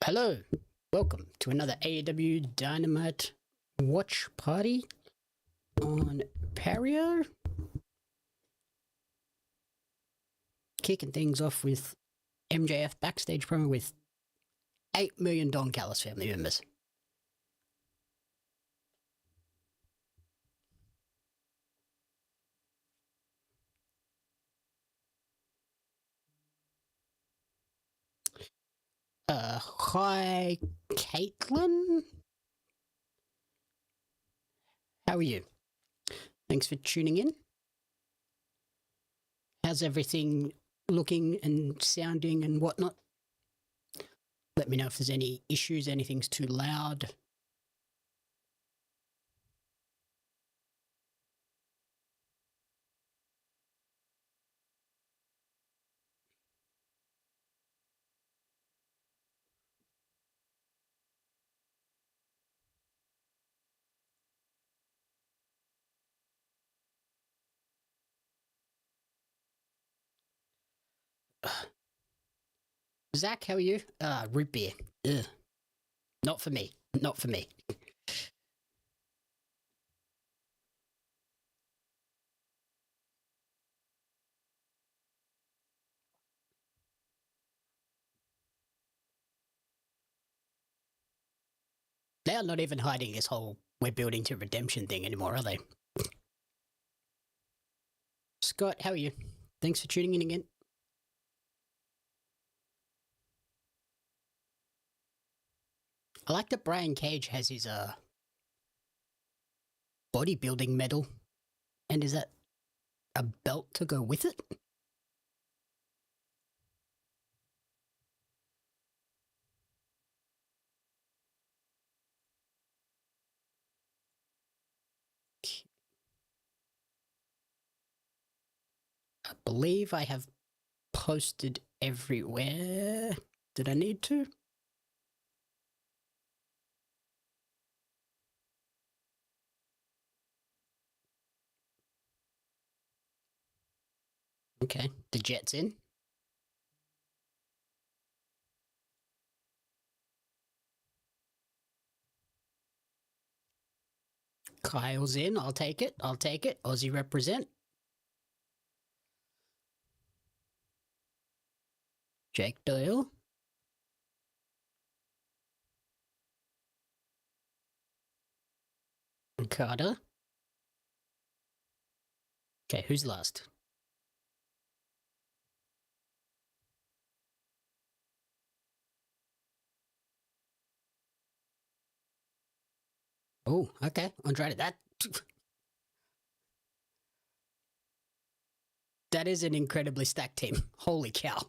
Hello, welcome to another AEW Dynamite watch party on Pario. Kicking things off with MJF backstage promo with 8 million Don Callis family members. Hi, Caitlin. How are you? Thanks for tuning in. How's everything looking and sounding and whatnot? Let me know if there's any issues, anything's too loud. Zach, how are you? Root beer. Ugh. Not for me. Not for me. They are not even hiding this whole we're building to redemption thing anymore, are they? Scott, how are you? Thanks for tuning in again. I like that Brian Cage has his bodybuilding medal. And is that a belt to go with it? I believe I have posted everywhere. Did I need to? Okay, the Jet's in. Kyle's in. I'll take it. I'll take it. Aussie represent. Jake Doyle. Carter. Okay, who's last? Oh, okay. Andrade, that is an incredibly stacked team. Holy cow.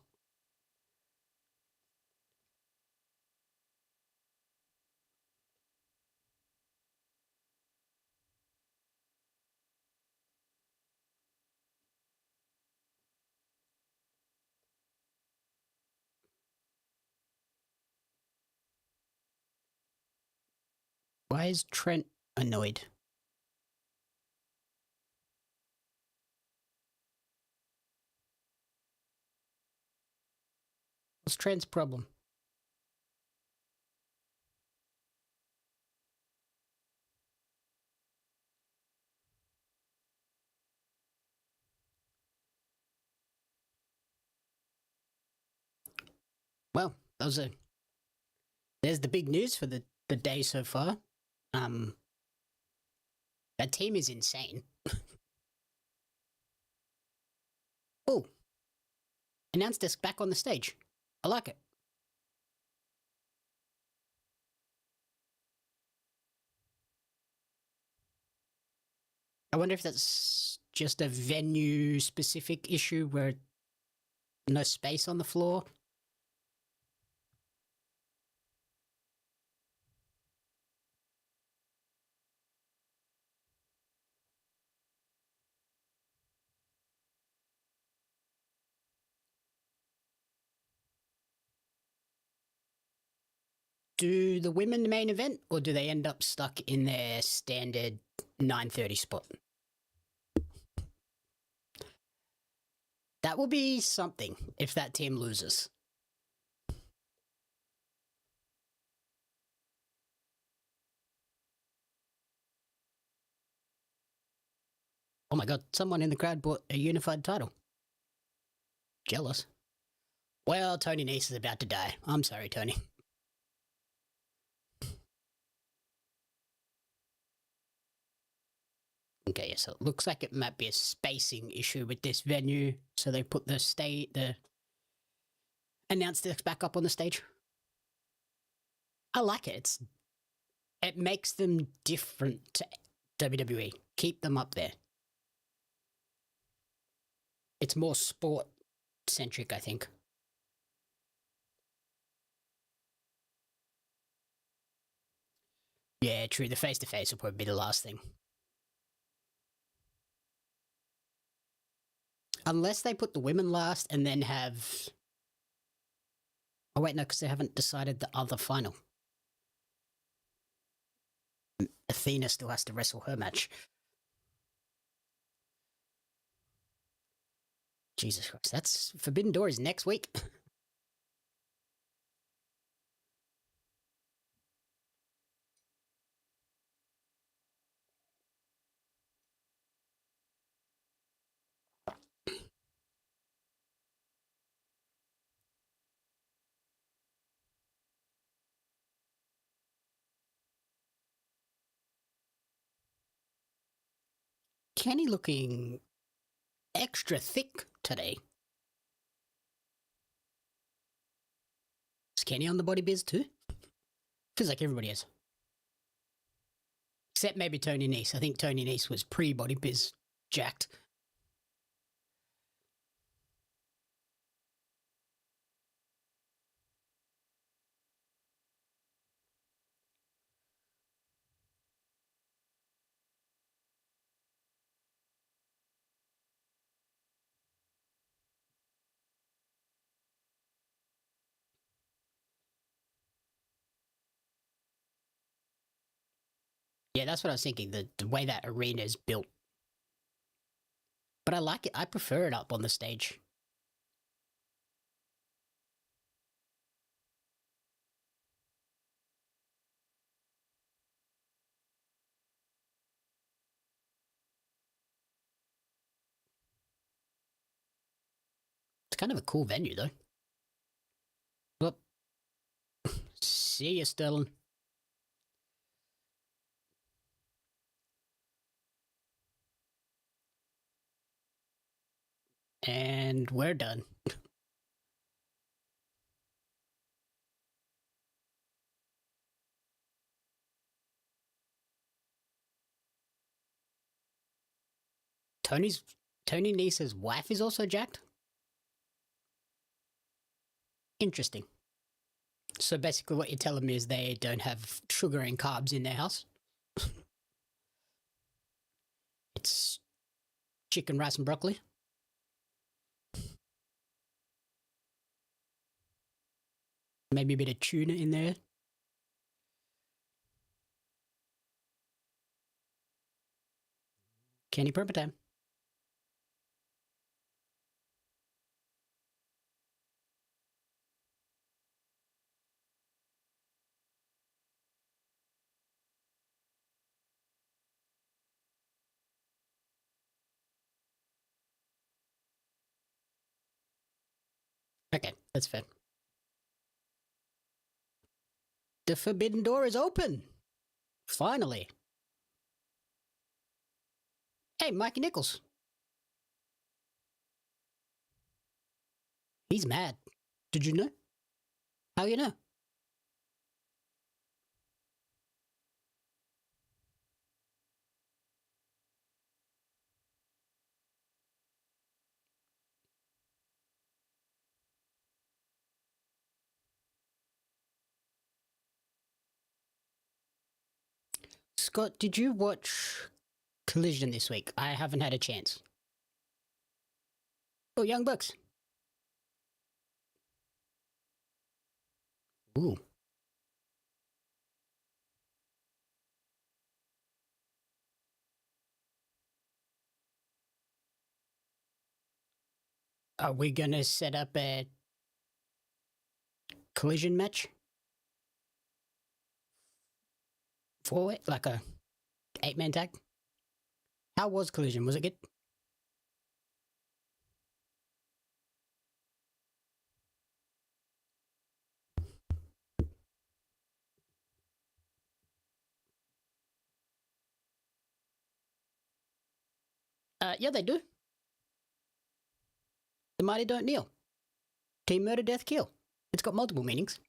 Why is Trent annoyed? What's Trent's problem? Well, there's the big news for the day so far. That team is insane. Oh, announce desk back on the stage. I like it. I wonder if that's just a venue specific issue where no space on the floor. Do the women main event, or do they end up stuck in their standard 9:30 spot? That will be something if that team loses. Oh my god, someone in the crowd bought a unified title. Jealous. Well, Tony Nese is about to die. I'm sorry, Tony. Okay, yeah, so it looks like it might be a spacing issue with this venue. So they put the announce this back up on the stage. I like it. It makes them different to WWE. Keep them up there. It's more sport centric, I think. Yeah, true. The face to face will probably be the last thing. Unless they put the women last and then have. Oh, wait, no, because they haven't decided the other final. Athena still has to wrestle her match. Jesus Christ, that's Forbidden Door is next week. Kenny looking extra thick today. Is Kenny on the body biz too? Feels like everybody is. Except maybe Tony Nese. I think Tony Nese was pre-body biz jacked. Yeah, that's what I was thinking, the way that arena is built. But I like it. I prefer it up on the stage. It's kind of a cool venue, though. Well, see you, Sterling. And we're done. Tony Nese's wife is also jacked? Interesting. So basically what you're telling me is they don't have sugar and carbs in their house? It's chicken, rice and broccoli? Maybe a bit of tuna in there? Kenny Purple time. Okay, that's fair. The Forbidden Door is open! Finally. Hey, Mikey Nichols. He's mad. Did you know? How you know? Scott, did you watch Collision this week? I haven't had a chance. Oh, Young Bucks. Ooh. Are we gonna set up a Collision match? For it? Like a 8-man tag? How was Collision? Was it good? Yeah, they do. The mighty don't kneel. Team murder, death, kill. It's got multiple meanings.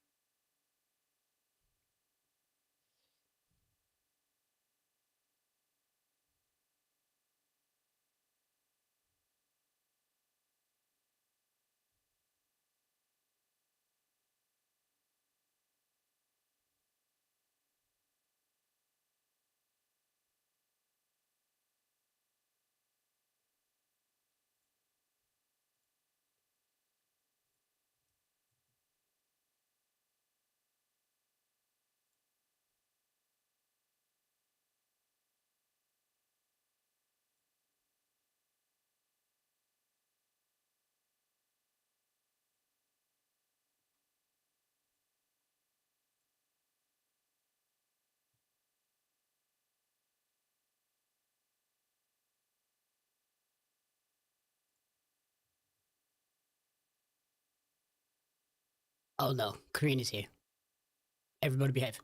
Oh no, Karina's here. Everybody behave.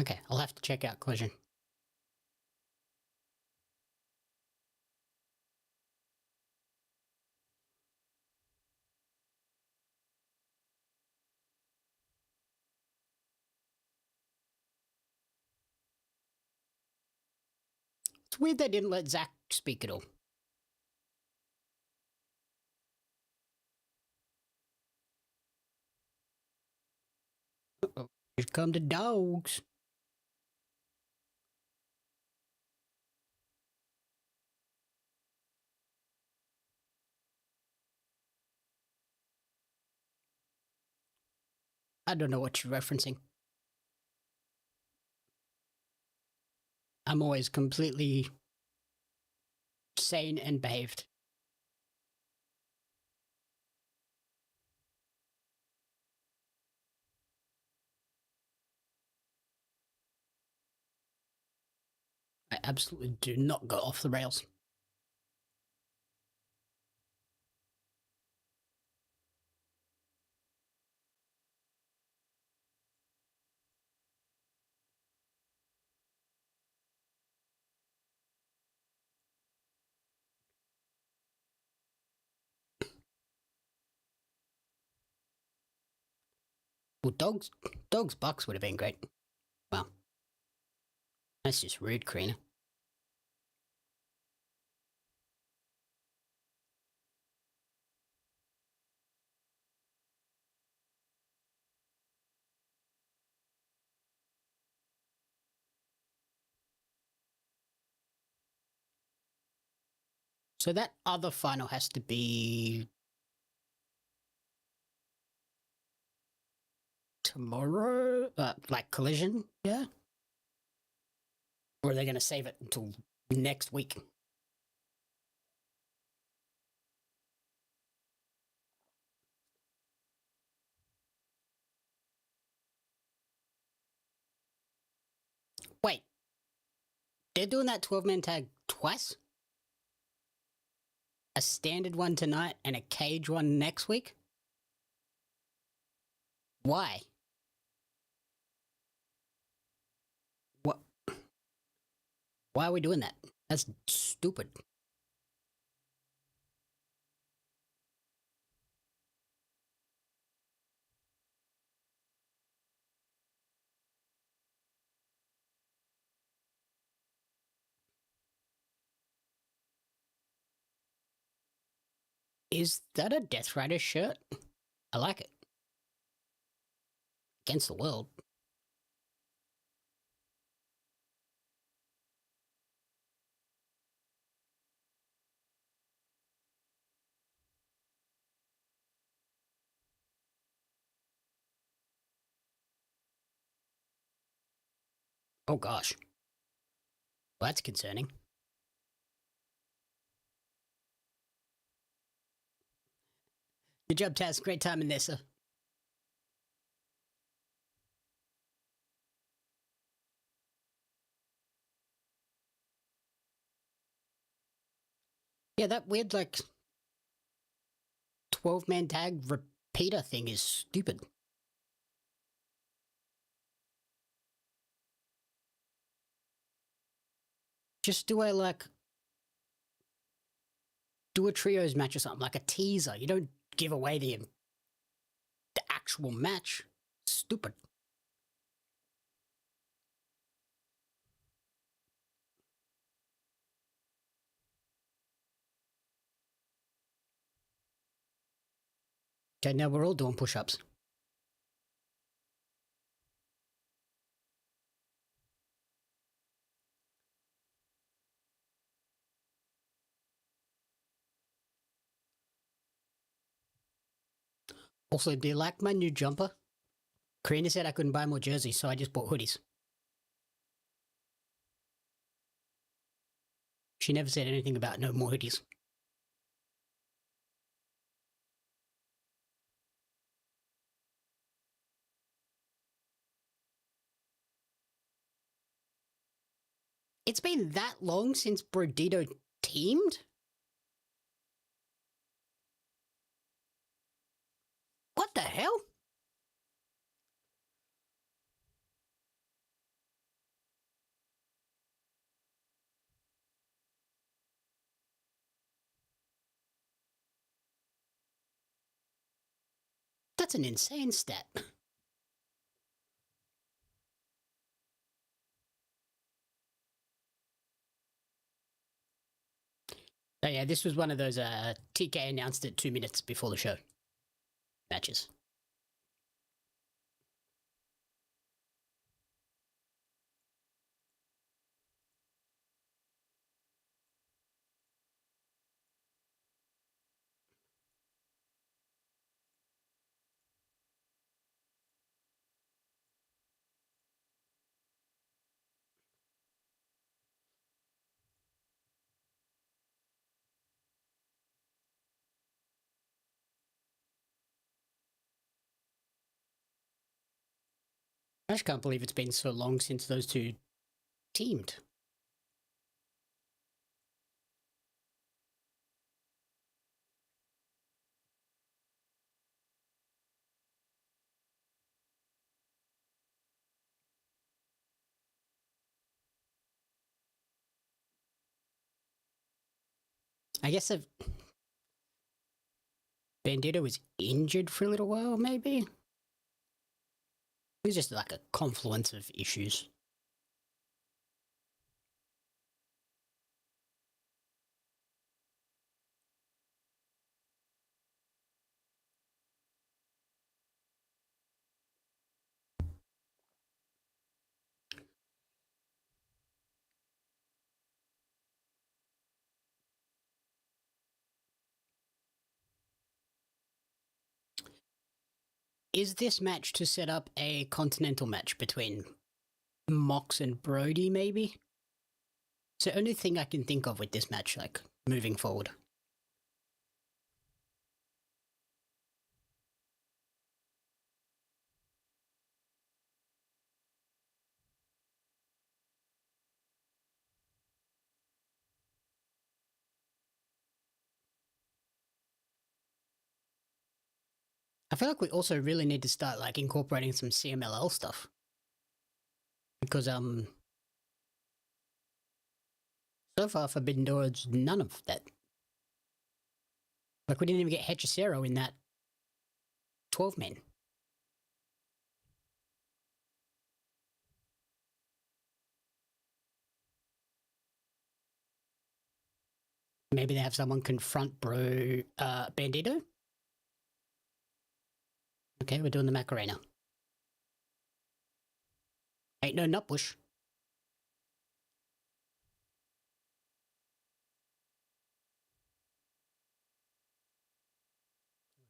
Okay, I'll have to check out Collision. It's weird they didn't let Zach speak at all. Uh-oh. Here come the dogs. I don't know what you're referencing. I'm always completely sane and behaved. I absolutely do not go off the rails. Well, dogs Bucks would have been great. Well, that's just rude, Karina. So that other final has to be tomorrow, like Collision, yeah? Or are they going to save it until next week? Wait, they're doing that 12-man tag twice? A standard one tonight and a cage one next week? Why? What? Why are we doing that? That's stupid. Is that a Death Rider shirt? I like it. Against the world. Oh gosh. Well, that's concerning. Good job, Taz. Great time in there, sir. Yeah, that weird, like, 12-man tag repeater thing is stupid. Just do do a trios match or something, like a teaser. You don't give away the actual match. Stupid. Okay, now we're all doing push-ups. Also, do you like my new jumper? Karina said I couldn't buy more jerseys, so I just bought hoodies. She never said anything about no more hoodies. It's been that long since Brodido teamed? What the hell? That's an insane stat. Oh yeah, this was one of those TK announced it 2 minutes before the show matches. I just can't believe it's been so long since those two teamed. I guess if Bandido was injured for a little while, maybe? It was just like a confluence of issues. Is this match to set up a continental match between Mox and Brody, maybe? It's the only thing I can think of with this match, like, moving forward. I feel like we also really need to start, like, incorporating some CMLL stuff. Because, so far Forbidden Door's none of that. Like, we didn't even get Hechicero in that 12-man. Maybe they have someone confront Bandido? Okay, we're doing the Macarena. Ain't no nutbush.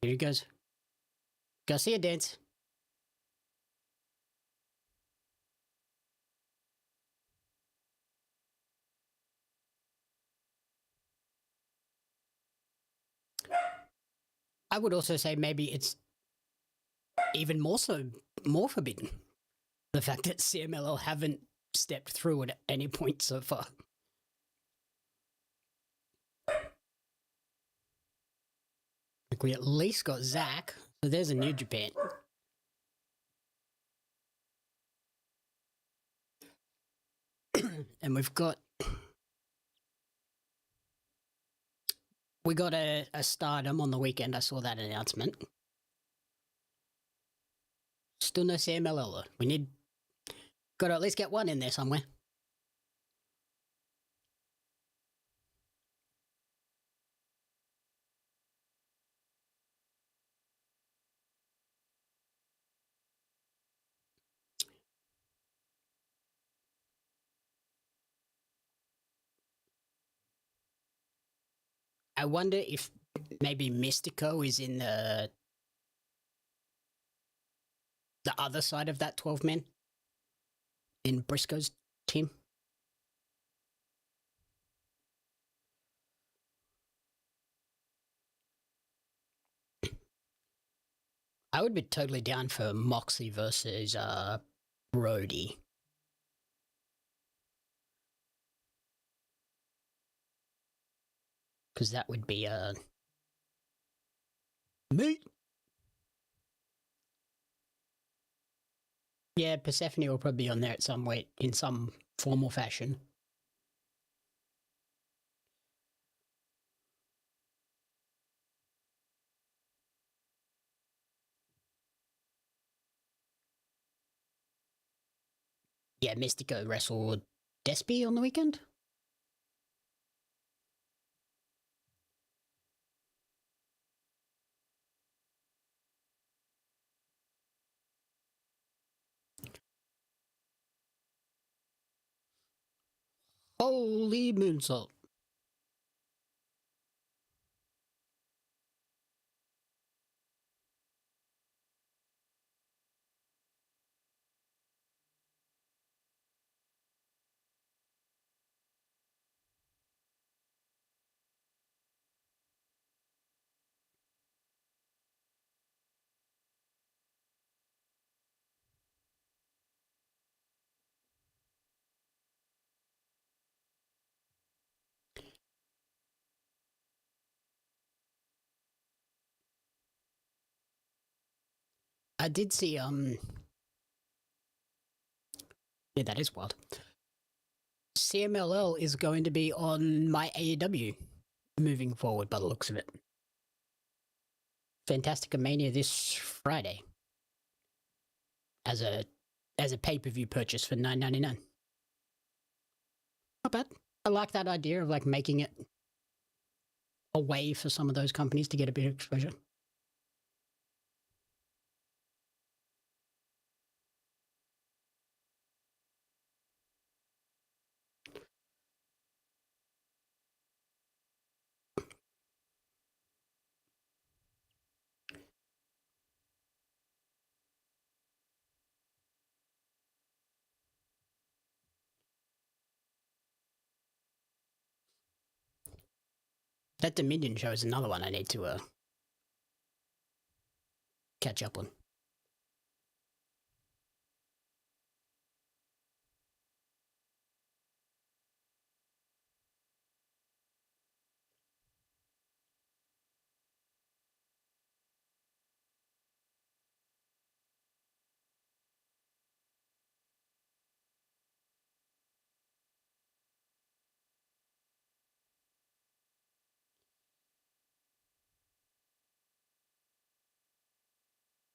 Here he goes. Garcia dance. I would also say maybe it's even more forbidden. The fact that CMLL haven't stepped through at any point so far. Like we at least got Zach, so there's a New Japan. And we got a Stardom on the weekend. I saw that announcement. Still no CMLL though. Got to at least get one in there somewhere. I wonder if maybe Mystico is in the other side of that 12 men in Briscoe's team. I would be totally down for Moxley versus Brody. Because that would be me. Yeah, Persephone will probably be on there at some way, in some formal fashion. Yeah, Mystico wrestled Despy on the weekend. Holy moonsault. I did see yeah, that is wild. CMLL is going to be on my AEW moving forward by the looks of it. Fantastica Mania this Friday as a pay-per-view purchase for $9.99. Not bad. I like that idea of like making it a way for some of those companies to get a bit of exposure. That Dominion show is another one I need to catch up on.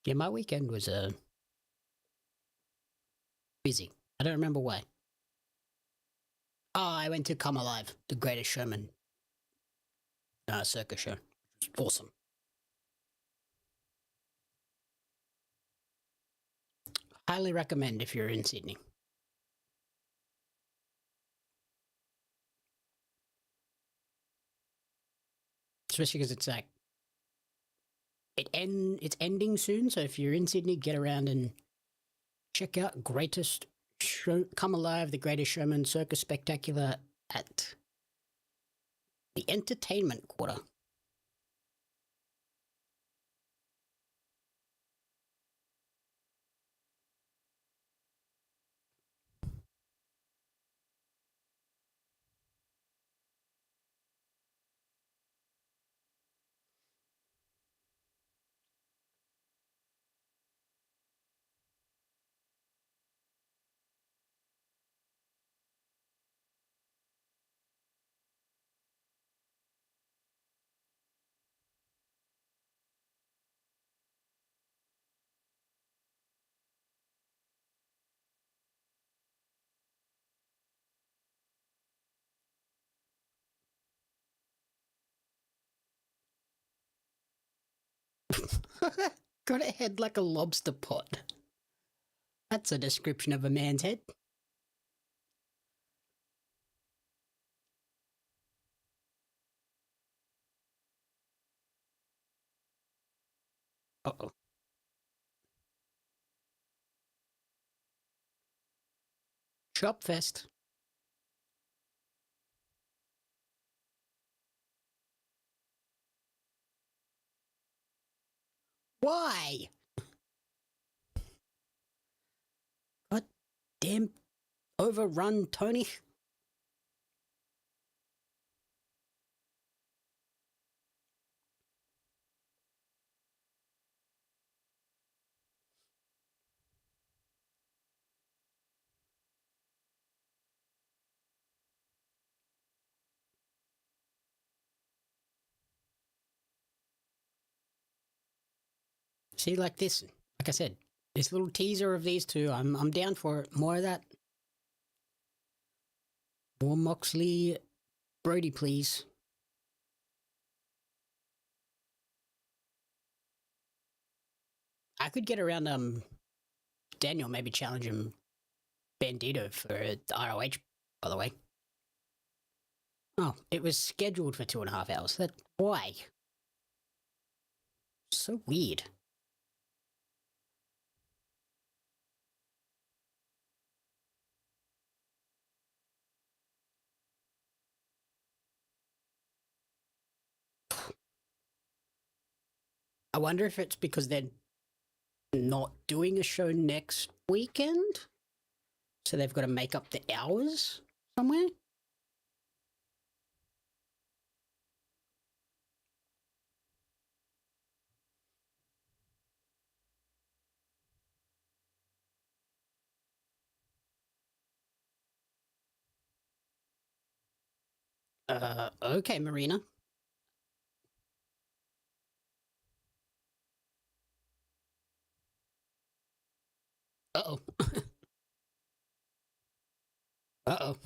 Yeah, my weekend was busy. I don't remember why. Oh, I went to Come Alive, the Greatest Showman circus show. Awesome. Highly recommend if you're in Sydney. Especially because it's like it's ending soon, so if you're in Sydney, get around and check out Come Alive, the Greatest Showman Circus Spectacular at the Entertainment Quarter. Got a head like a lobster pot. That's a description of a man's head. Uh-oh. Chop fest. Why? God damn overrun, Tony. See, like this, like I said, this little teaser of these two, I'm down for it. More of that. More Moxley, Brody, please. I could get around Daniel maybe challenging Bandido for the ROH, by the way. Oh, it was scheduled for 2.5 hours. Why? So weird. I wonder if it's because they're not doing a show next weekend, so they've got to make up the hours somewhere. Okay, Marina. Uh-oh. Uh-oh.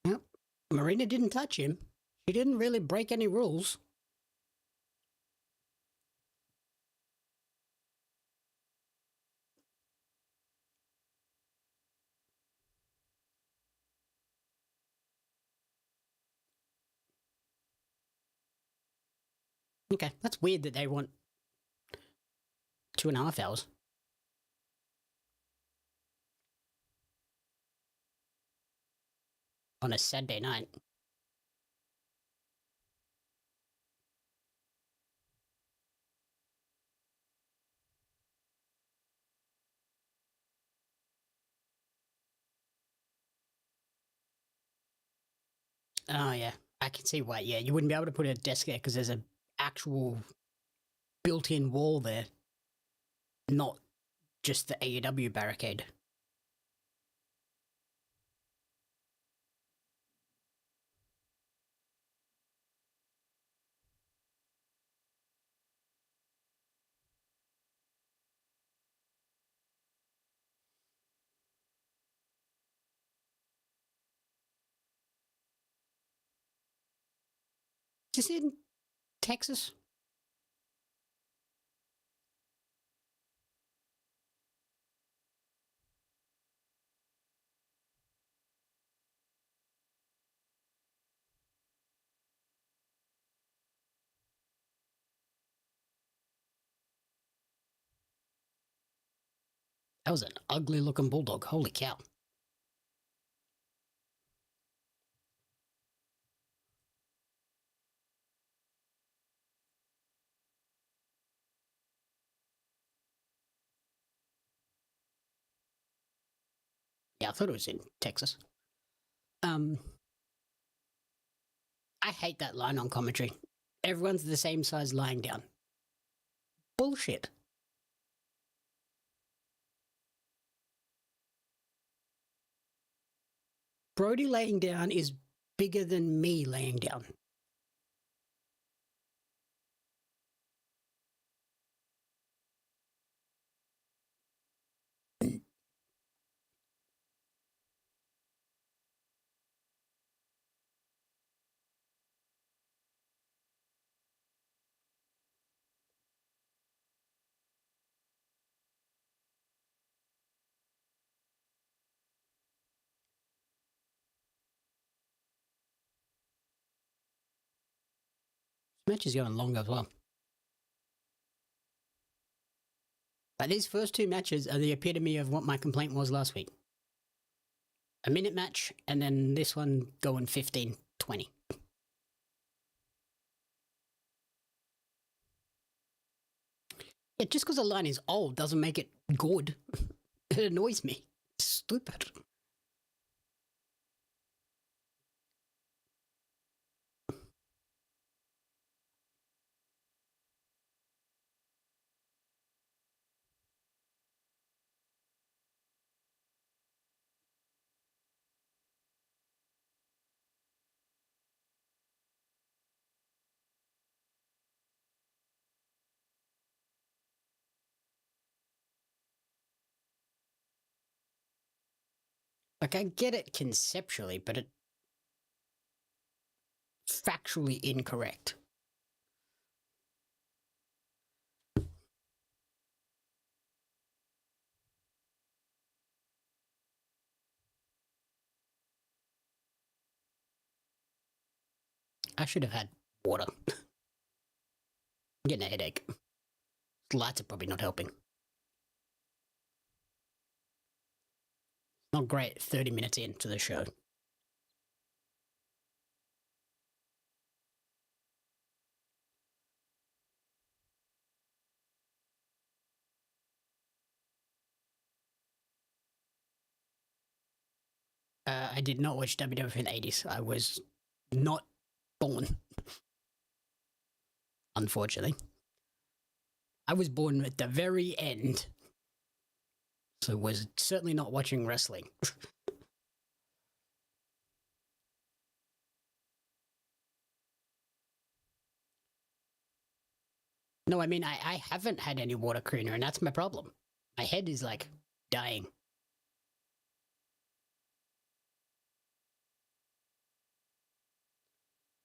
Yep. Marina didn't touch him. She didn't really break any rules. Okay, that's weird that they want 2.5 hours. On a Saturday night. Oh, yeah. I can see why. Yeah, you wouldn't be able to put a desk there because there's an actual built-in wall there, not just the AEW barricade. Is this in Texas? That was an ugly-looking bulldog. Holy cow. Yeah, I thought it was in Texas. I hate that line on commentary. Everyone's the same size lying down. Bullshit. Brody laying down is bigger than me laying down. match is going long as well. But these first two matches are the epitome of what my complaint was last week. A minute match, and then this one going 15, 20. Yeah, just because a line is old doesn't make it good. It annoys me. It's stupid. Like, I get it conceptually, but it's factually incorrect. I should have had water. I'm getting a headache. Lights are probably not helping. Not great 30 minutes into the show. I did not watch WWF in the 80s. I was not born. Unfortunately. I was born at the very end. So was certainly not watching wrestling. No, I mean, I haven't had any water cleaner, and that's my problem. My head is like dying.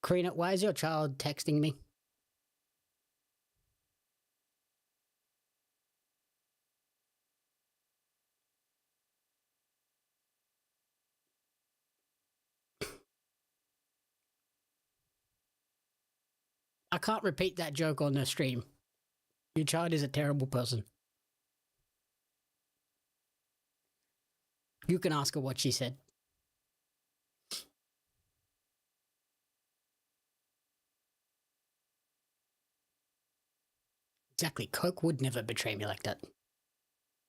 Karina, why is your child texting me? I can't repeat that joke on the stream. Your child is a terrible person. You can ask her what she said. Exactly. Coke would never betray me like that.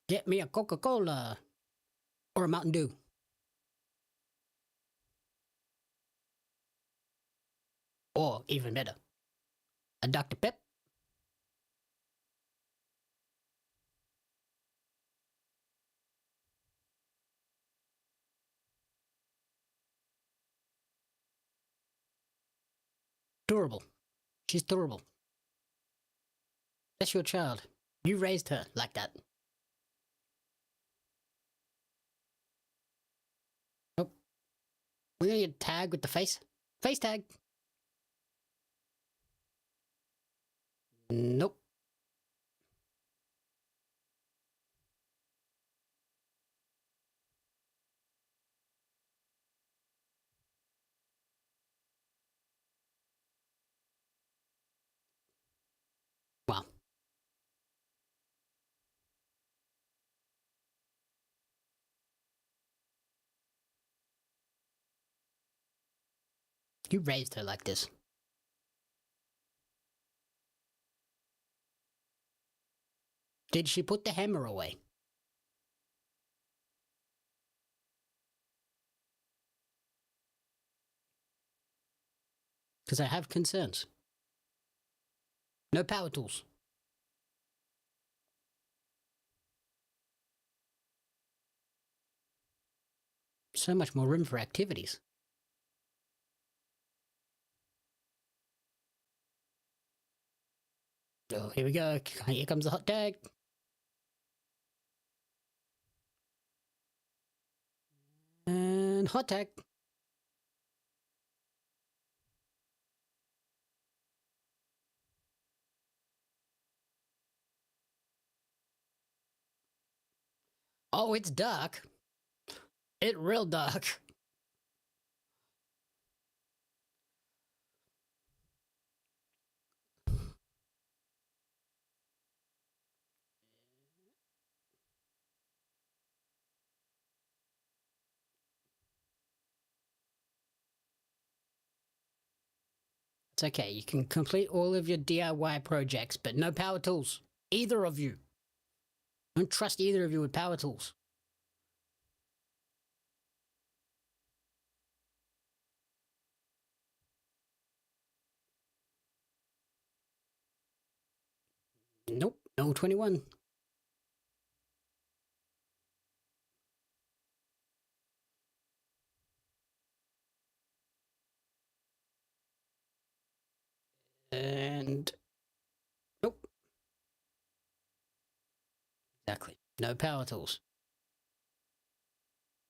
Get me a Coca-Cola. Or a Mountain Dew. Or, even better, a Dr. Pep. Durable. She's durable. That's your child. You raised her like that. Nope. We're gonna get tagged with the face. Face tag. Nope. Wow. You raised her like this. Did she put the hammer away? Because I have concerns. No power tools. So much more room for activities. Oh, here we go. Here comes the hot tag. And hot tag. Oh, it's dark. It real dark. It's okay. You can complete all of your DIY projects, but no power tools. Either of you. Don't trust either of you with power tools. Nope. No 21. And nope. Exactly. No power tools.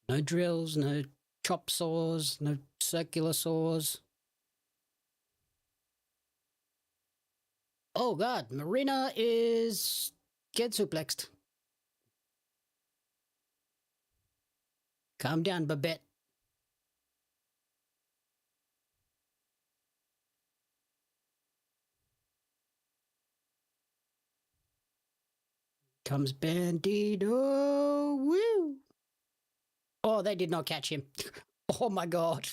No drills, no chop saws, no circular saws. Oh god, Marina is get suplexed. Calm down, Babette. Comes Bandido. Woo! Oh, they did not catch him. Oh my god.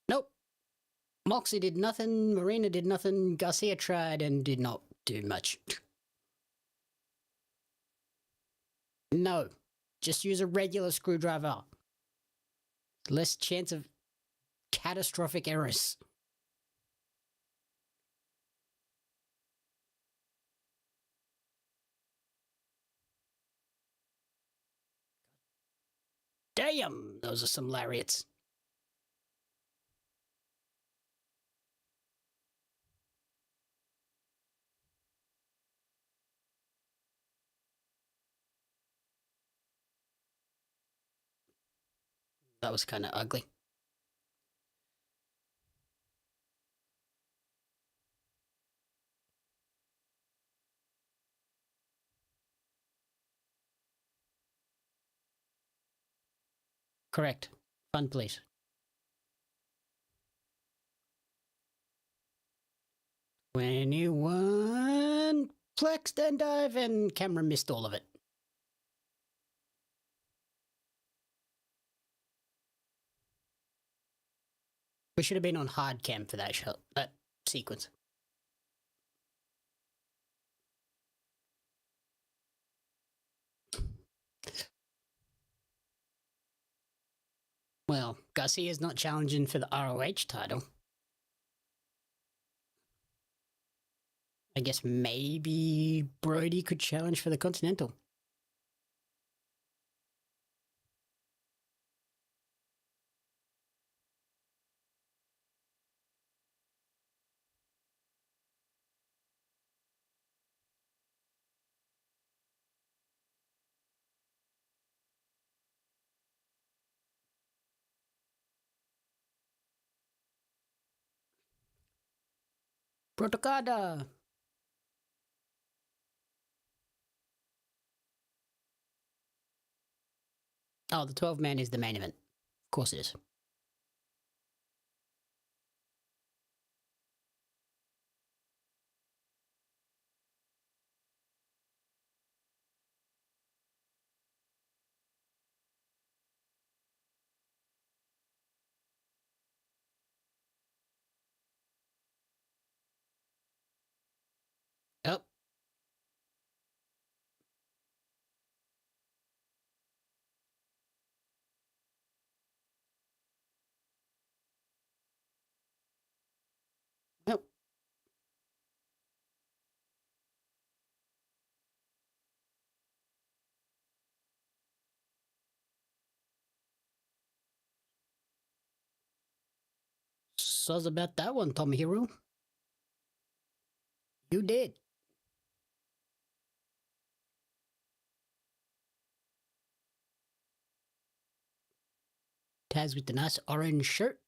Nope. Moxley did nothing. Marina did nothing. Garcia tried and did not do much. No. Just use a regular screwdriver. Less chance of catastrophic errors. Damn, those are some lariats. That was kind of ugly. Correct. Fun, please. 21. Plex, then dive, and camera missed all of it. We should have been on hard cam for that shot, that sequence. Well, Garcia's not challenging for the ROH title. I guess maybe Brody could challenge for the Continental. Protocada! Oh, the 12-man is the main event. Of course it is. Oh. Oh. So's about that one, Tomohiro. You did. Taz with the nice orange shirt.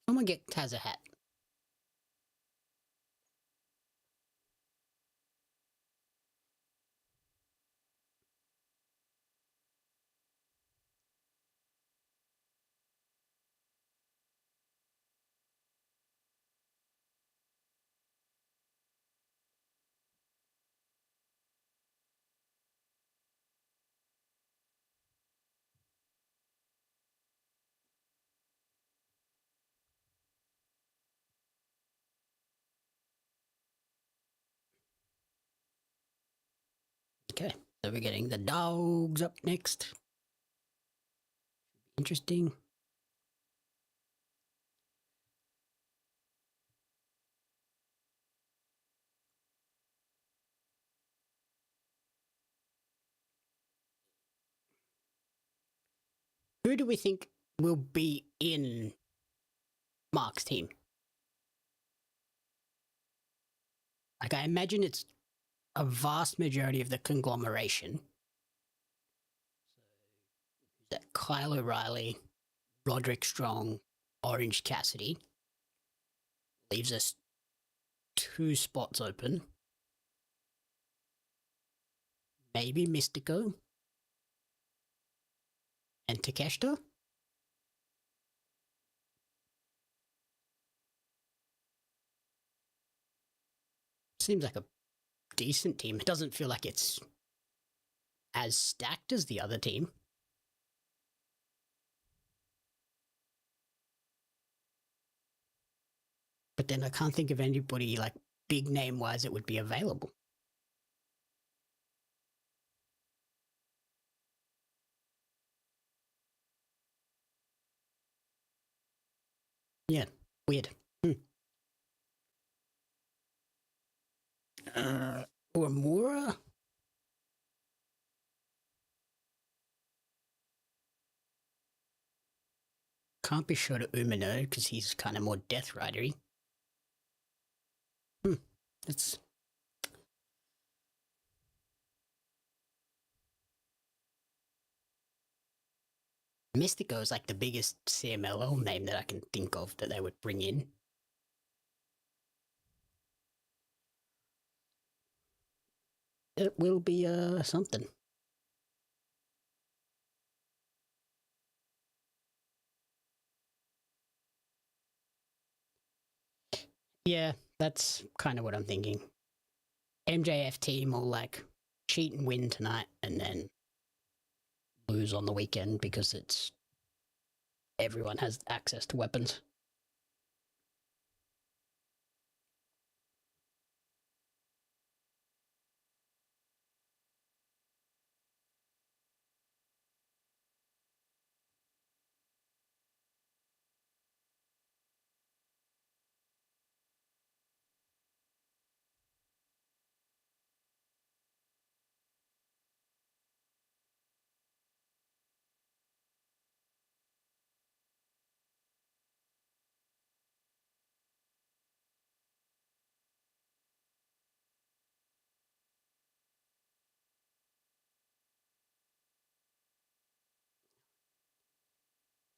Someone get Taz a hat. Okay, so we're getting the dogs up next. Interesting. Who do we think will be in Mark's team? Like, I imagine it's a vast majority of the conglomeration. So, that Kyle O'Reilly, Roderick Strong, Orange Cassidy. Leaves us 2 spots open. Maybe Mystico and Takeshita. Seems like a decent team. It doesn't feel like it's as stacked as the other team. But then I can't think of anybody like big name wise that would be available. Yeah, weird. Uemura? Can't be sure to Umino because he's kind of more Death Ridery. It's Mystico is like the biggest CMLL name that I can think of that they would bring in. It will be something. Yeah, that's kind of what I'm thinking. MJF team will like cheat and win tonight and then lose on the weekend because it's everyone has access to weapons.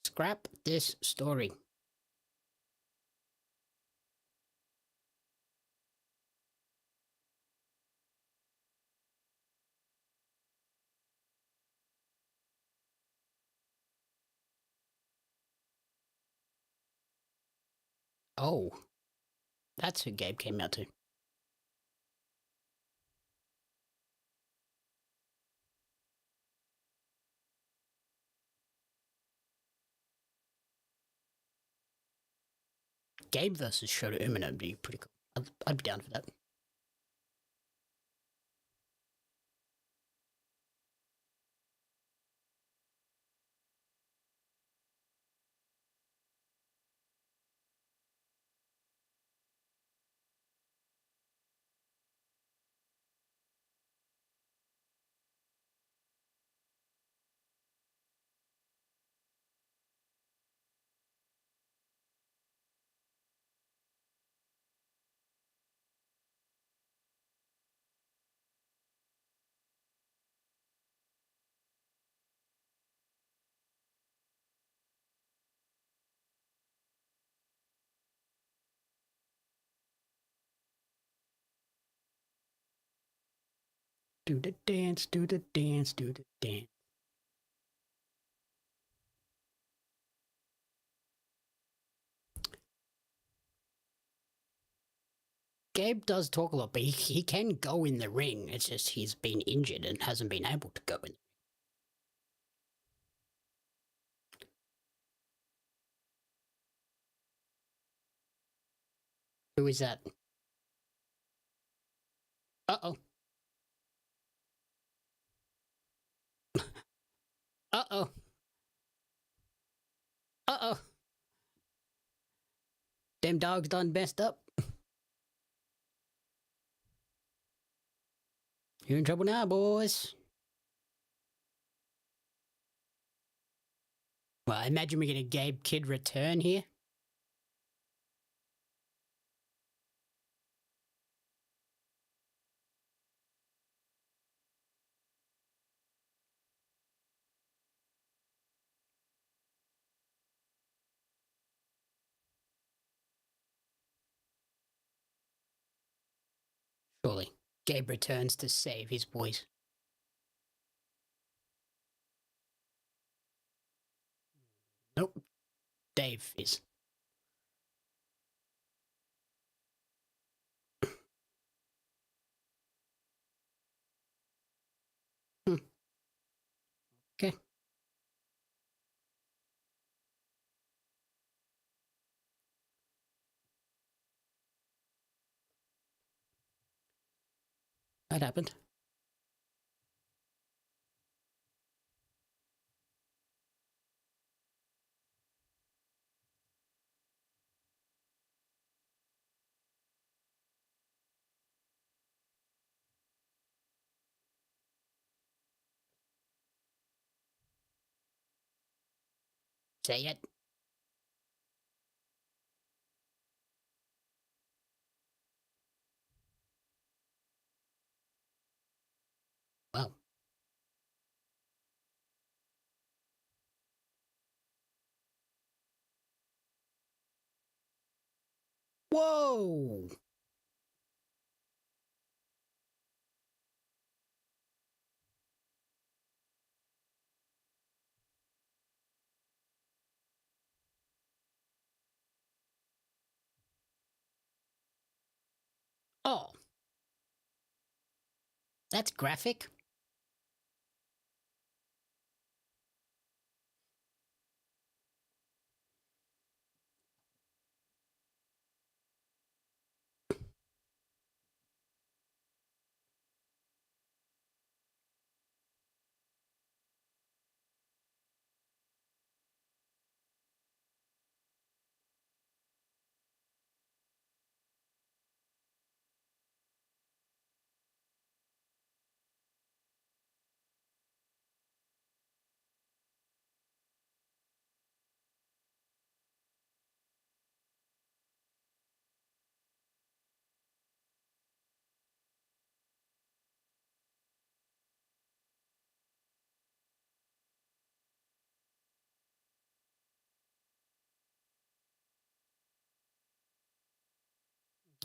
Scrap this story. Oh, that's who Gabe came out to. Gabe versus Shota Umino would be pretty cool. I'd be down for that. Do the dance, do the dance, do the dance. Gabe does talk a lot, but he can go in the ring. It's just he's been injured and hasn't been able to go in. Who is that? Uh-oh. Uh-oh. Uh-oh. Them dogs done messed up. You're in trouble now, boys. Well, I imagine we get a Gabe Kidd return here. Surely. Gabe returns to save his boys. Nope. Dave is. Okay. That happened. Say it. Well. Whoa! Oh. That's graphic.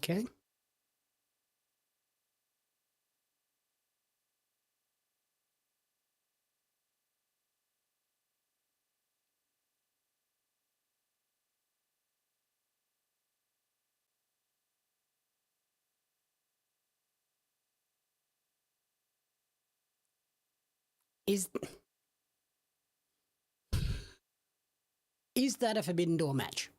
Okay. Is that a Forbidden Door match?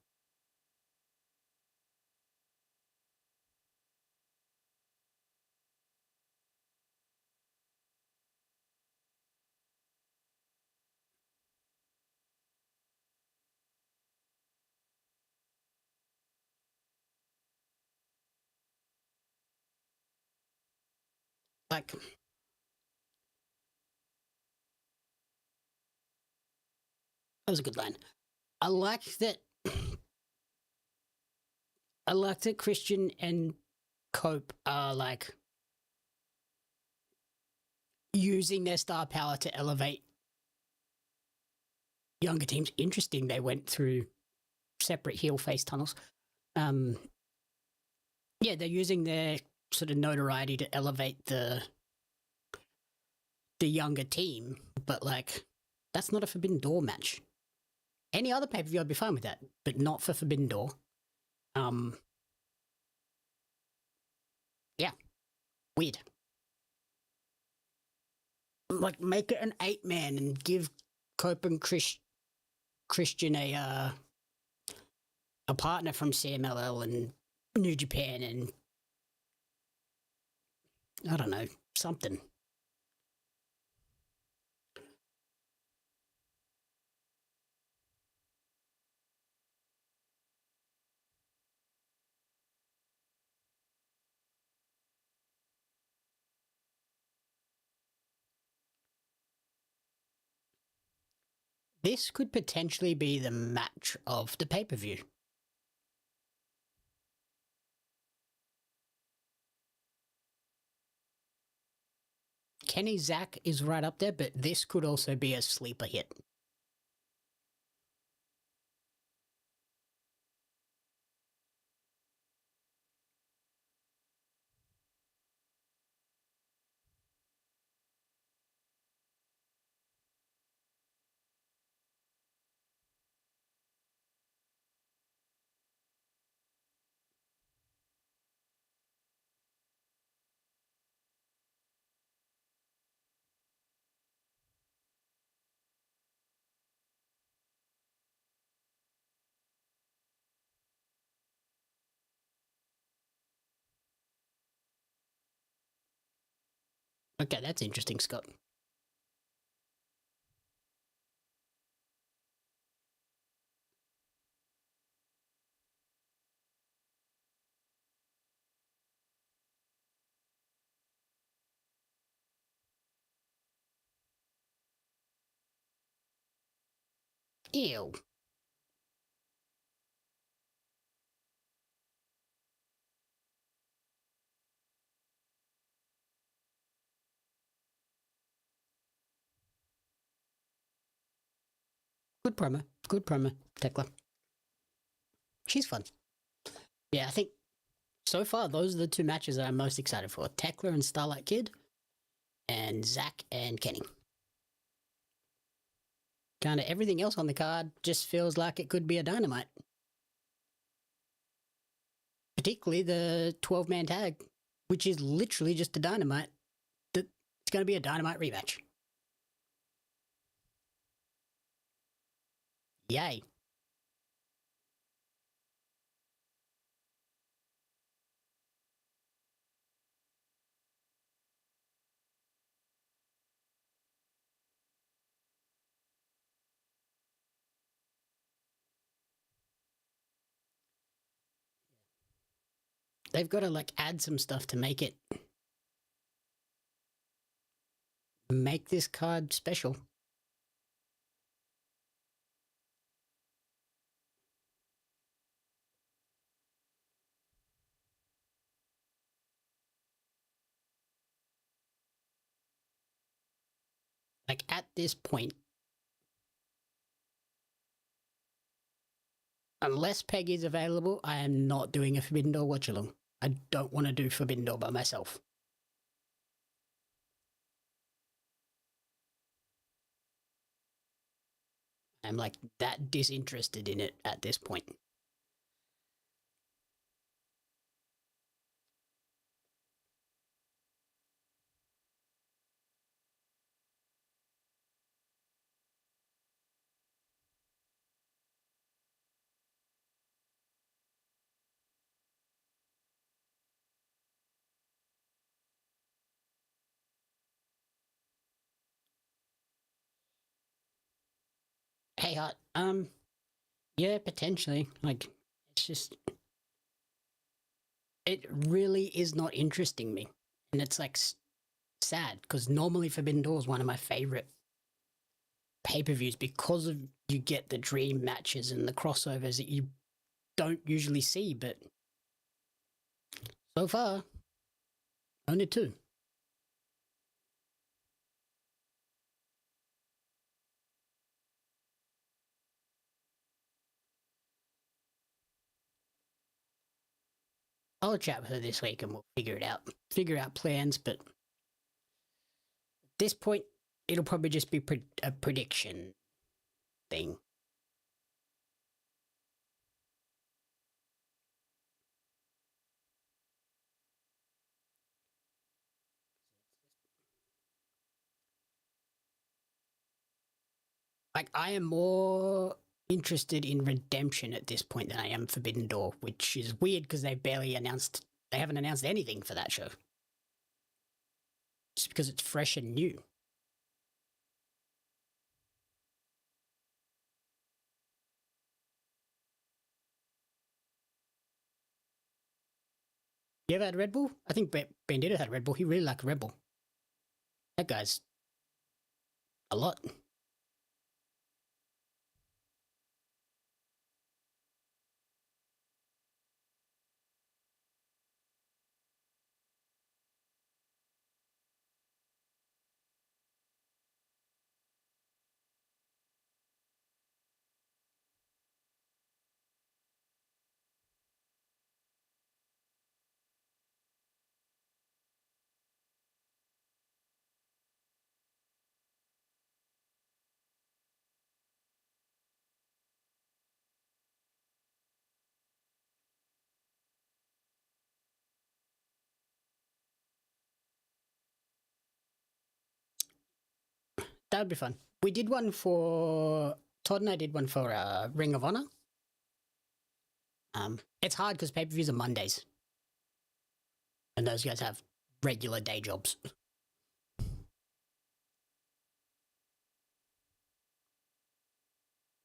Like, that was a good line. I like that. I like that Christian and Cope are like using their star power to elevate younger teams. Interesting. They went through separate heel face tunnels. Yeah, they're using their sort of notoriety to elevate the younger team, but like that's not a Forbidden Door match. Any other pay per view, I'd be fine with that, but not for Forbidden Door. Yeah, weird. Like, make it an 8-man and give Cope and Christian a partner from CMLL and New Japan and I don't know, something. This could potentially be the match of the pay-per-view. Kenny Zack is right up there, but this could also be a sleeper hit. Okay, that's interesting, Scott. Ew. Good promo. Good promo, Tekla. She's fun. Yeah, I think so far those are the two matches that I'm most excited for. Tekla and Starlight Kid, and Zack and Kenny. Kind of everything else on the card just feels like it could be a Dynamite. Particularly the 12-man tag, which is literally just a Dynamite. It's going to be a Dynamite rematch. Yay. They've got to like add some stuff to make this card special. Like at this point, unless Peggy's available, I am not doing a Forbidden Door watch along. I don't want to do Forbidden Door by myself. I'm like that disinterested in it at this point. Hey, Hart. Yeah, potentially. Like, it's just, it really is not interesting me, and it's like sad because normally Forbidden Door is one of my favorite pay-per-views because of you get the dream matches and the crossovers that you don't usually see, but so far, only two. I'll chat with her this week and we'll figure it out. Figure out plans, but at this point, it'll probably just be a prediction thing. Like, I am more interested in Redemption at this point than I am Forbidden Door, which is weird because they haven't announced anything for that show. Just because it's fresh and new. You ever had Red Bull? I think Bandido had Red Bull. He really liked Red Bull. That guy's a lot. That would be fun. We did one for Todd and I did one for Ring of Honor. It's hard because pay-per-views are Mondays, and those guys have regular day jobs.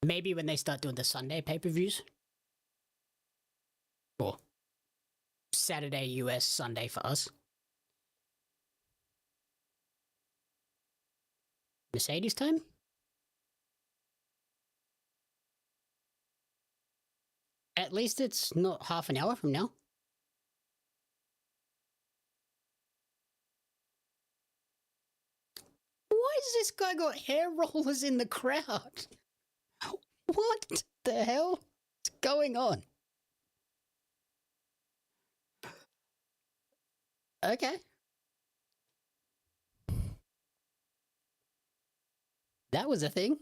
Maybe when they start doing the Sunday pay-per-views, or Saturday US, Sunday for us. Mercedes time? At least it's not half an hour from now. Why has this guy got hair rollers in the crowd? What the hell is going on? Okay. That was a thing.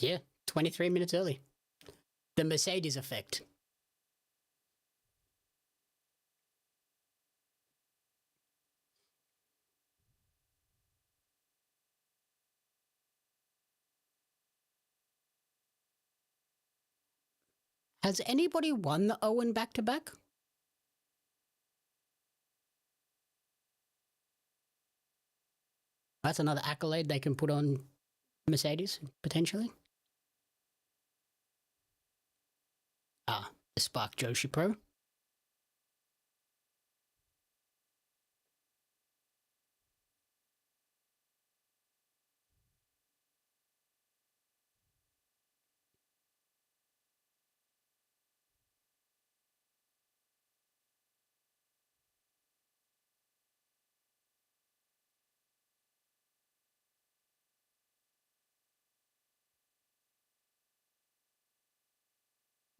Yeah, 23 minutes early. The Mercedes effect. Has anybody won the Owen back-to-back? That's another accolade they can put on Mercedes, potentially. The Spark Joshi Pro.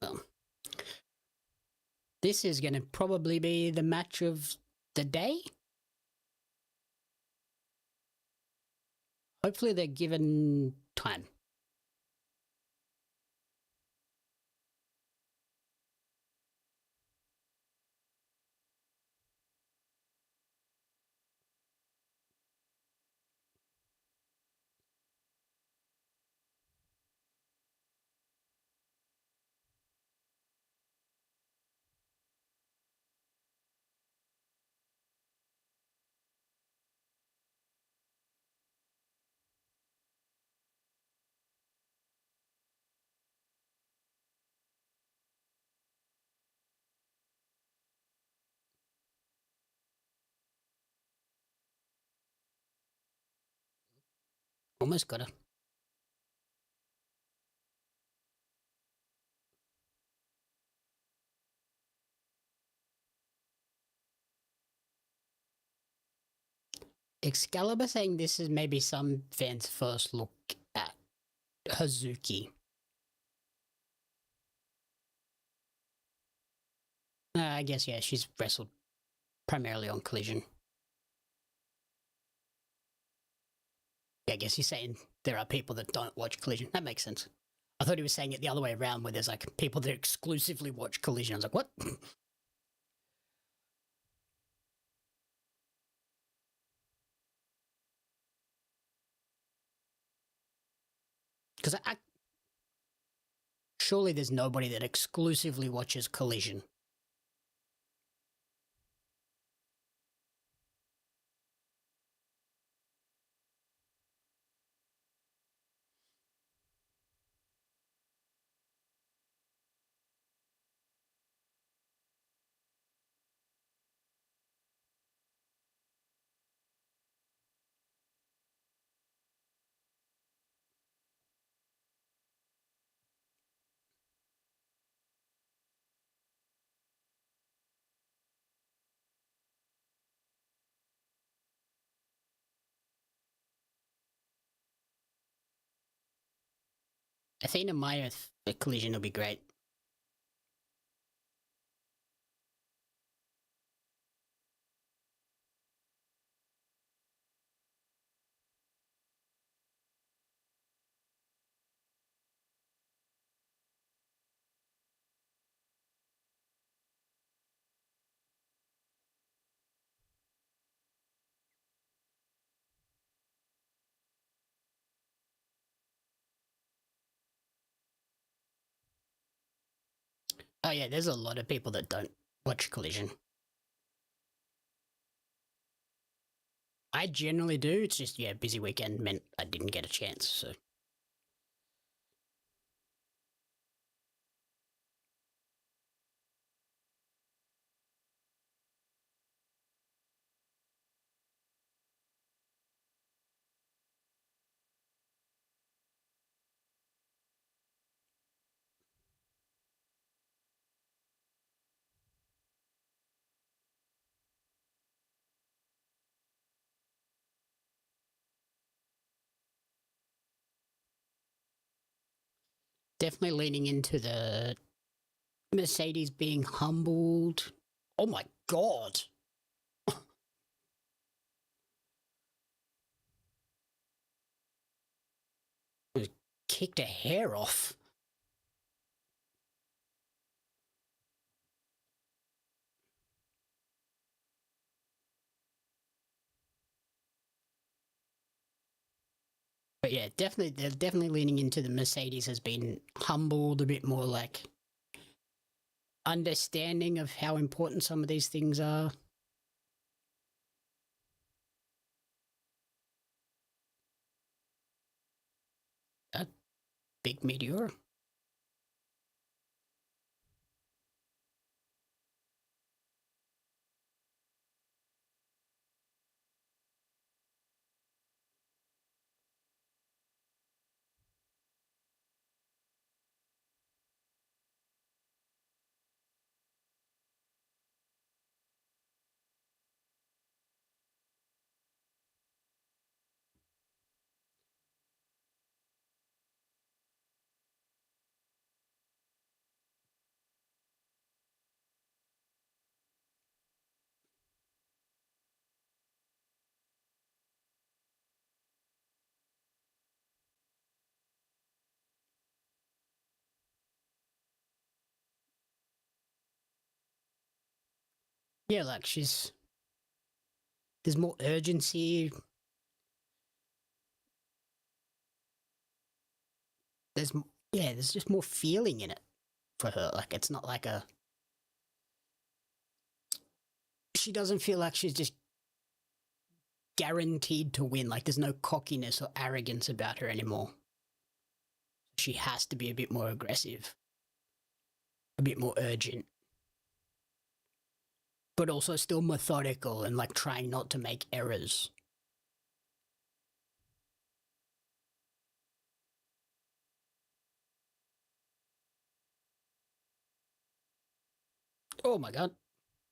Well, this is going to probably be the match of the day. Hopefully they're given time. Almost got her. Excalibur saying this is maybe some fans' first look at Hazuki. I guess, yeah, she's wrestled primarily on Collision. Yeah, I guess he's saying there are people that don't watch Collision. That makes sense. I thought he was saying it the other way around, where there's like people that exclusively watch Collision. I was like, what? Because surely there's nobody that exclusively watches Collision. Athena Meyer at Collision will be great. Oh yeah, there's a lot of people that don't watch Collision. I generally do. It's just, yeah, busy weekend meant I didn't get a chance, so. Definitely leaning into the Mercedes being humbled. Oh my god. Just kicked a hair off. But yeah, definitely, they're definitely leaning into the Mercedes has been humbled, a bit more like understanding of how important some of these things are. A big meteor. Yeah, like there's more urgency. There's, yeah, there's just more feeling in it for her. Like, it's not like she doesn't feel like she's just guaranteed to win. Like, there's no cockiness or arrogance about her anymore. She has to be a bit more aggressive, a bit more urgent, but also still methodical and like trying not to make errors. Oh my god,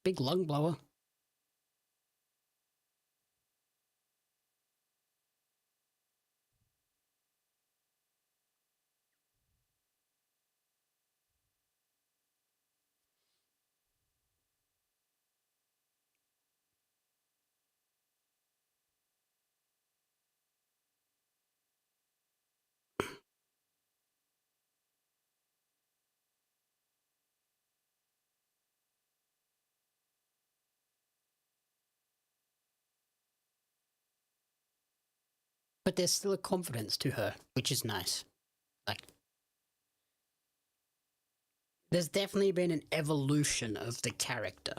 big lung blower. But there's still a confidence to her, which is nice. Like, there's definitely been an evolution of the character.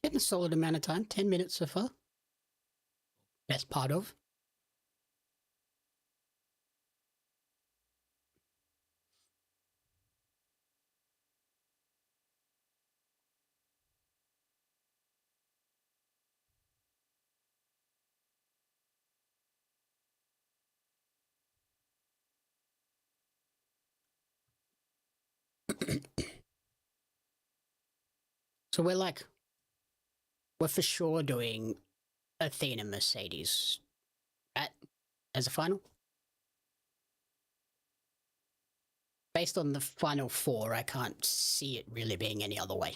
Getting a solid amount of time, 10 minutes so far. Best part of. So we're for sure doing Athena Mercedes, right? As a final? Based on the final four, I can't see it really being any other way.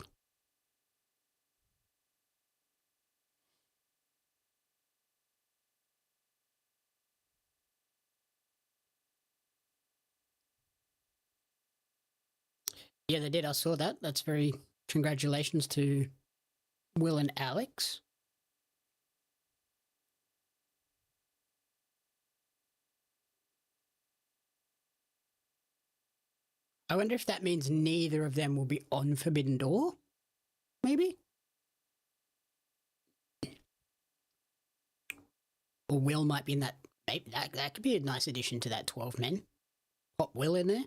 Yeah, they did. I saw that. That's very congratulations to Will and Alex. I wonder if that means neither of them will be on Forbidden Door? Maybe? Or Will might be in that. Maybe that could be a nice addition to that 12 men. Pop Will in there.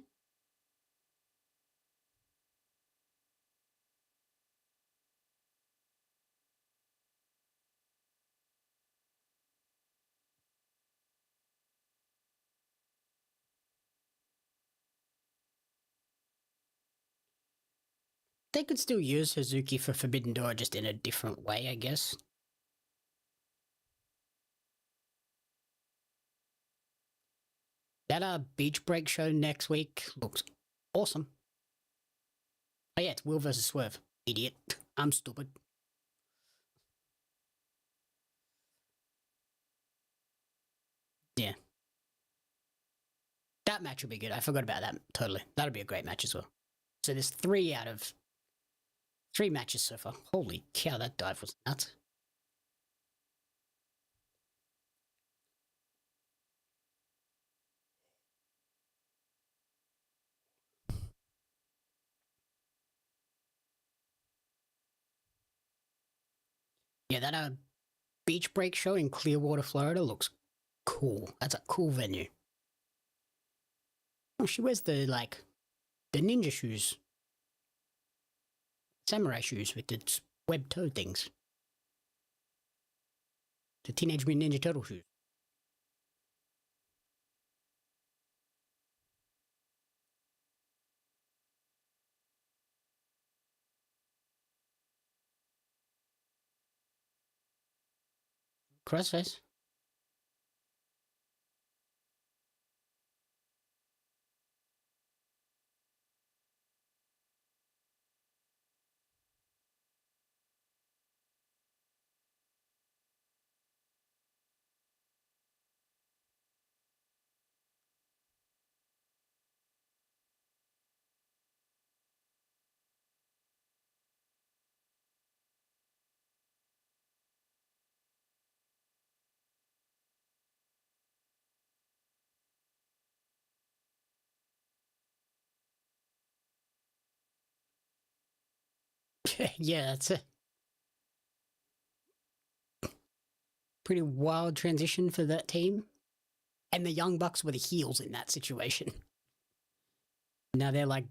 They could still use Hazuki for Forbidden Door, just in a different way, I guess. That beach break show next week looks awesome. Oh yeah, it's Will versus Swerve. Idiot. I'm stupid. Yeah. That match will be good. I forgot about that totally. That'll be a great match as well. So there's 3 out of 3 matches so far. Holy cow, that dive was nuts. Yeah, that beach break show in Clearwater, Florida looks cool. That's a cool venue. Oh, she wears the ninja shoes. Samurai shoes with the web toe things. The Teenage Mutant Ninja Turtle shoes. Crossface. Yeah, that's a pretty wild transition for that team. And the Young Bucks were the heels in that situation. Now they're like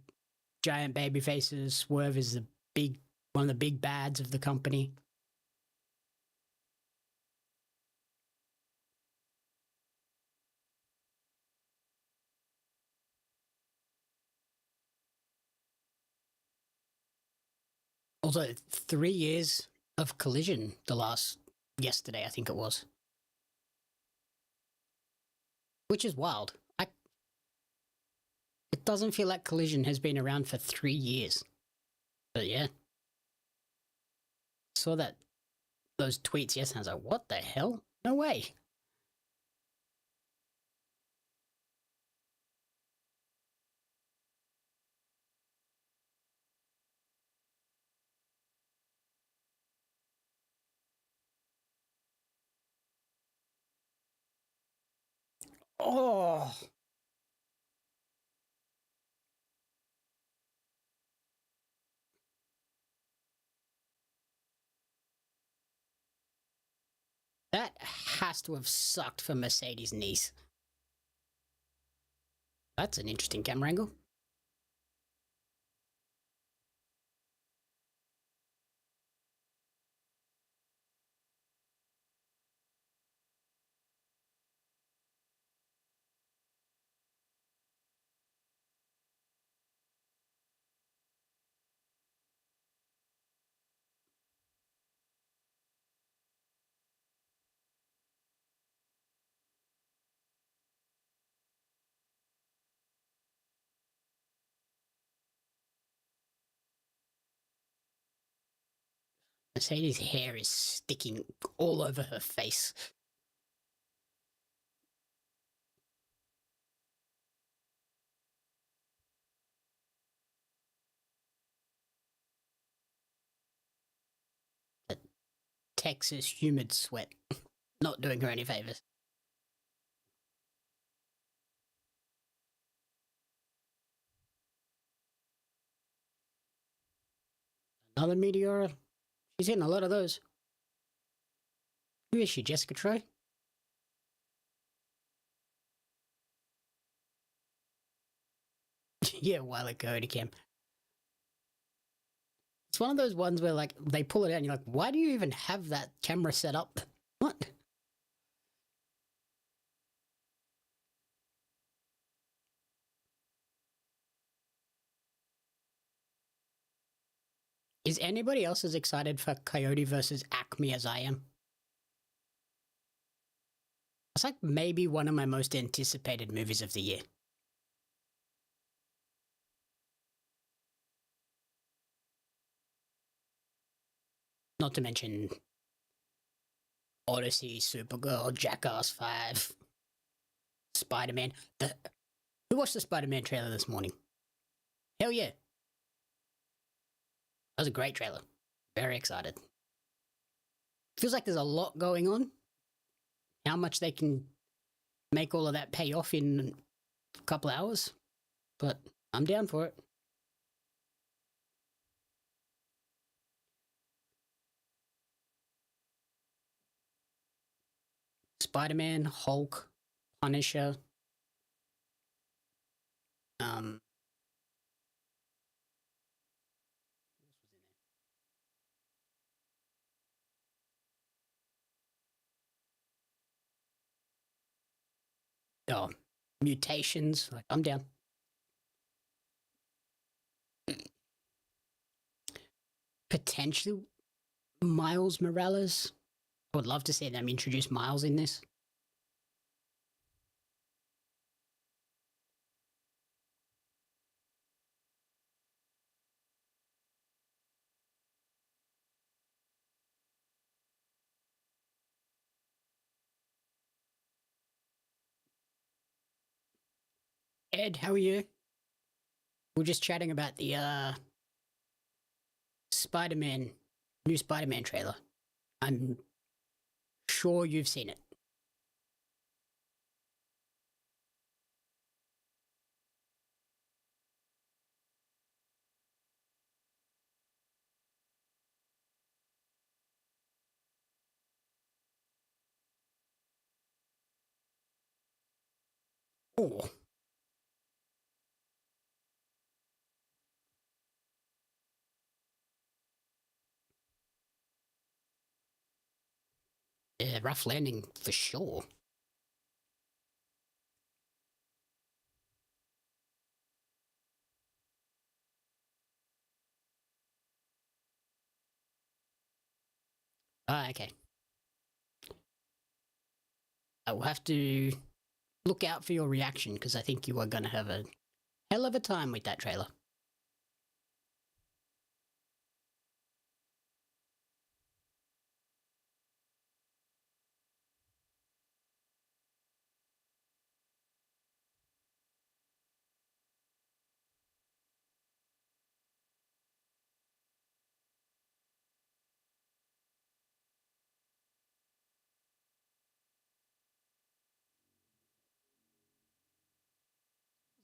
giant baby faces. Swerve is one of the big bads of the company. Also, 3 years of Collision yesterday, I think it was. Which is wild. It doesn't feel like Collision has been around for 3 years. But yeah. Saw those tweets yesterday. I was like, what the hell? No way. Oh, that has to have sucked for Mercedes' niece. That's an interesting camera angle. Mercedes' hair is sticking all over her face. Texas humid sweat. Not doing her any favors. Another meteor. She's hitting a lot of those. Who is she, Jessica Troy? Yeah, a while ago, Cam. It's one of those ones where, like, they pull it out and you're like, why do you even have that camera set up? What? Is anybody else as excited for Coyote versus Acme as I am? It's like maybe one of my most anticipated movies of the year. Not to mention Odyssey, Supergirl, Jackass 5, Spider-Man. Who watched the Spider-Man trailer this morning? Hell yeah. That was a great trailer. Very excited. Feels like there's a lot going on. How much they can make all of that pay off in a couple hours. But I'm down for it. Spider-Man, Hulk, Punisher. Oh, Mutations. Like, I'm down. Potentially Miles Morales. I would love to see them introduce Miles in this. Ed, how are you? We're just chatting about the Spider-Man, new Spider-Man trailer. I'm sure you've seen it. Oh, yeah, rough landing for sure. Ah, okay. I will have to look out for your reaction because I think you are going to have a hell of a time with that trailer.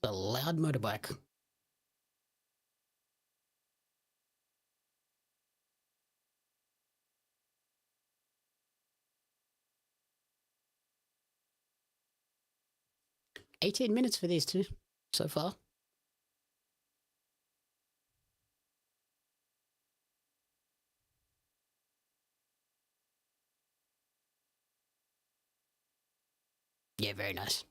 A loud motorbike. $18 for these two so far. Yeah, very nice.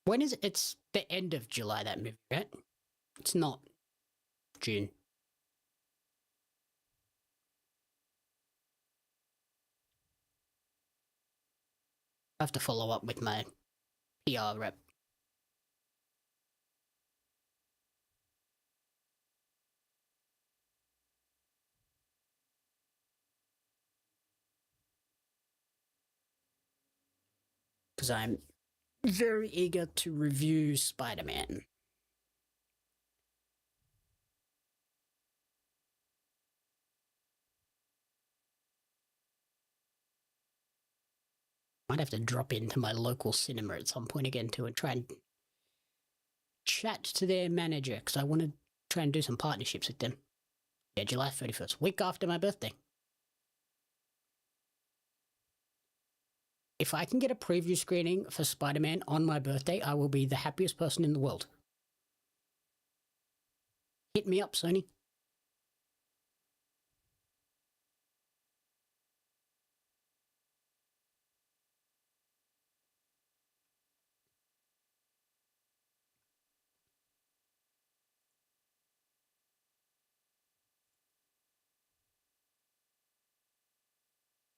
When is it? It's the end of July, that movie, right? It's not June. I have to follow up with my PR rep. Because I'm very eager to review Spider-Man. Might have to drop into my local cinema at some point again too and try and chat to their manager because I want to try and do some partnerships with them. Yeah, July 31st, week after my birthday. If I can get a preview screening for Spider-Man on my birthday, I will be the happiest person in the world. Hit me up, Sony.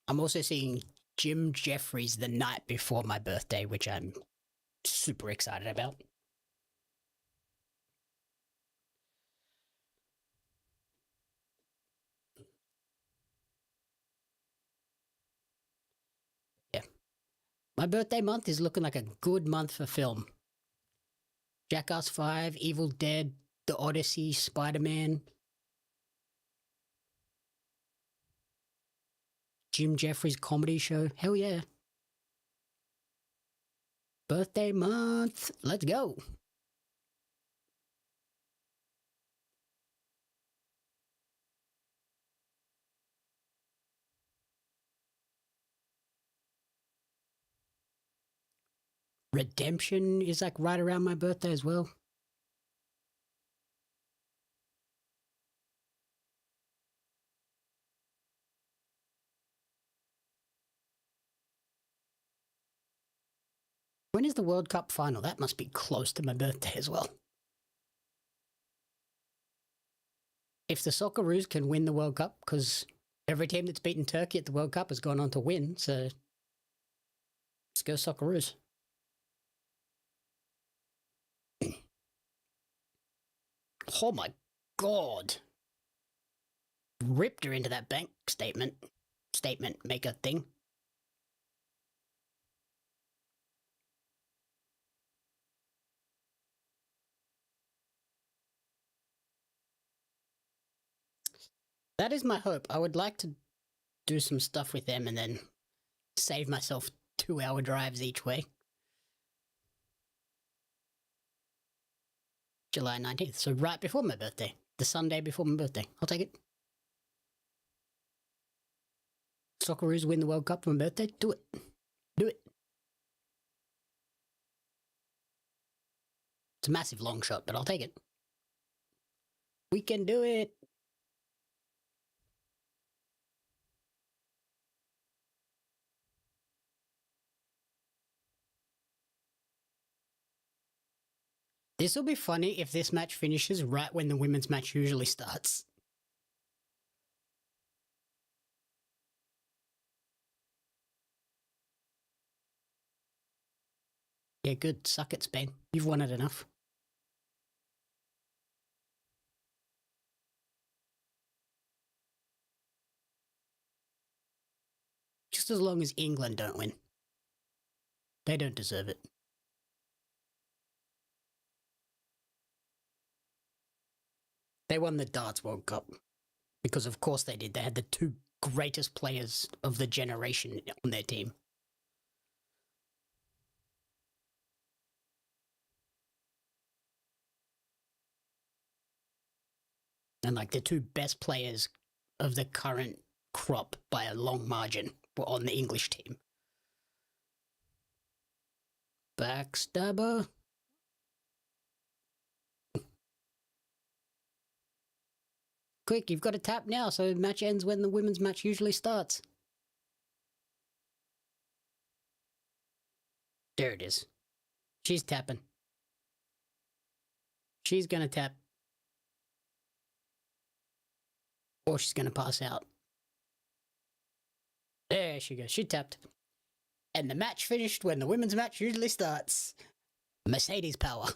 I'm also seeing Jim Jeffries the night before my birthday, which I'm super excited about. Yeah. My birthday month is looking like a good month for film. Jackass 5, Evil Dead, The Odyssey, Spider-Man, Jim Jeffries comedy show. Hell yeah. Birthday month. Let's go. Redemption is like right around my birthday as well. When is the World Cup final? That must be close to my birthday as well. If the Socceroos can win the World Cup, because every team that's beaten Turkey at the World Cup has gone on to win, so let's go Socceroos. Oh my god. Ripped her into that bank statement maker thing. That is my hope. I would like to do some stuff with them and then save myself 2-hour drives each way. July 19th, so right before my birthday. The Sunday before my birthday. I'll take it. Socceroos win the World Cup for my birthday? Do it. Do it. It's a massive long shot, but I'll take it. We can do it. This will be funny if this match finishes right when the women's match usually starts. Yeah, good. Suck it, Spain. You've won it enough. Just as long as England don't win. They don't deserve it. They won the Darts World Cup. Because of course they did. They had the two greatest players of the generation on their team. And like the two best players of the current crop by a long margin were on the English team. Backstabber. Quick, you've got to tap now so the match ends when the women's match usually starts. There it is. She's tapping. She's gonna tap. Or she's gonna pass out. There she goes. She tapped. And the match finished when the women's match usually starts. Mercedes power.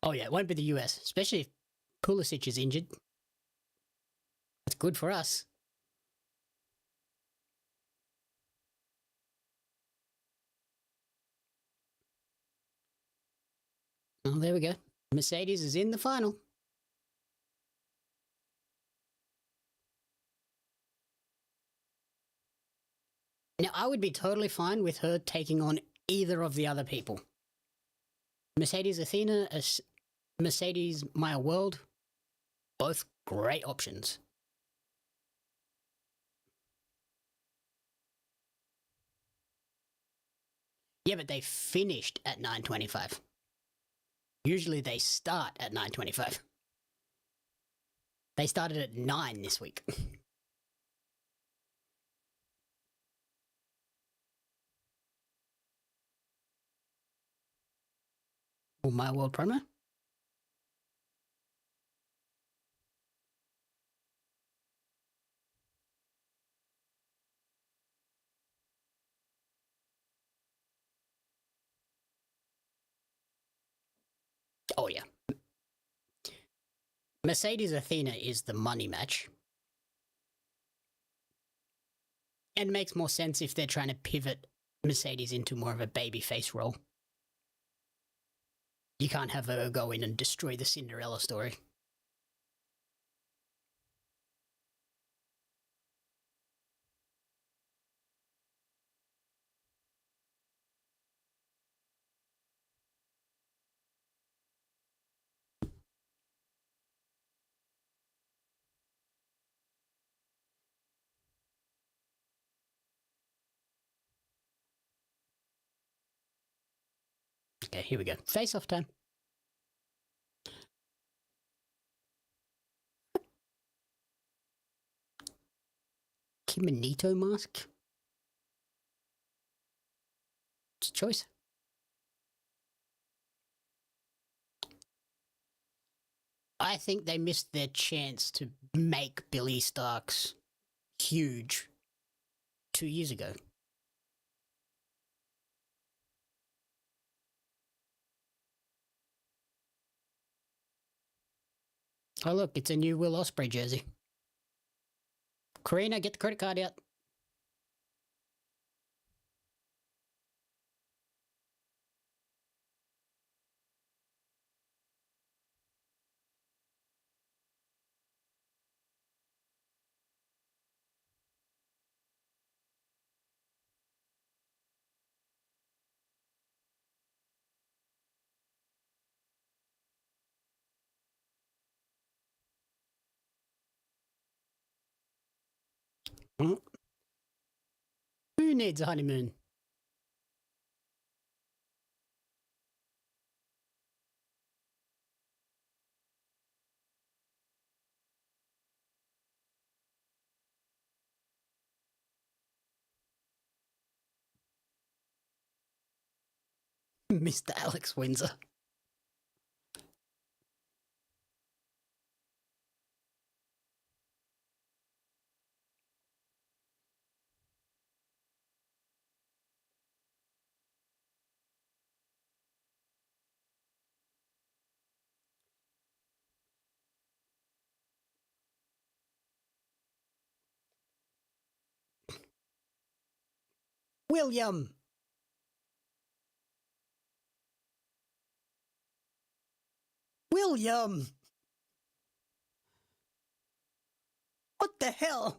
Oh yeah, it won't be the US, especially if Pulisic is injured. That's good for us. Oh, there we go. Mercedes is in the final. Now, I would be totally fine with her taking on either of the other people. Mercedes Athena, Mercedes Maya World, both great options. Yeah, but they finished at 9:25. Usually they start at 9:25. They started at 9 this week. Well, my world promo? Oh, yeah. Mercedes Athena is the money match. And makes more sense if they're trying to pivot Mercedes into more of a babyface role. You can't have her go in and destroy the Cinderella story. Okay, here we go. Face off time. Kimonito mask? It's a choice. I think they missed their chance to make Billy Starks huge 2 years ago. Oh, look, it's a new Will Ospreay jersey. Karina, get the credit card out. Mm. Who needs a honeymoon? Mr. Alex Windsor. William! William! What the hell?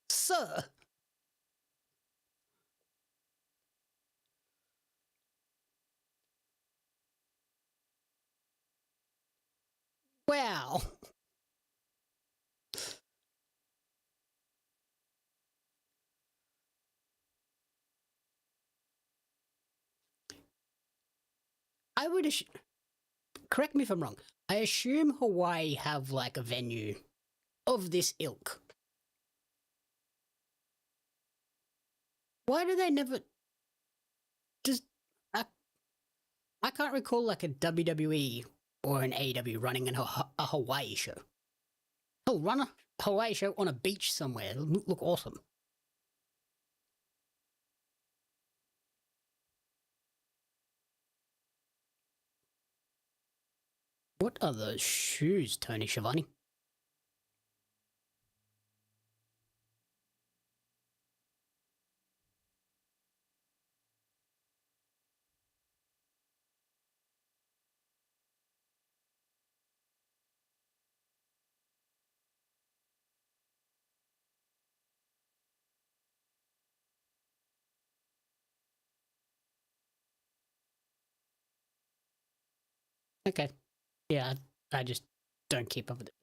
Sir! Wow! I would correct me if I'm wrong. I assume Hawaii have like a venue of this ilk. Why do they never just? I can't recall like a WWE or an AEW running a Hawaii show. Hell, run a Hawaii show on a beach somewhere. It'll look awesome. What are those shoes, Tony Schiavone? Okay. Yeah, I just don't keep up with it.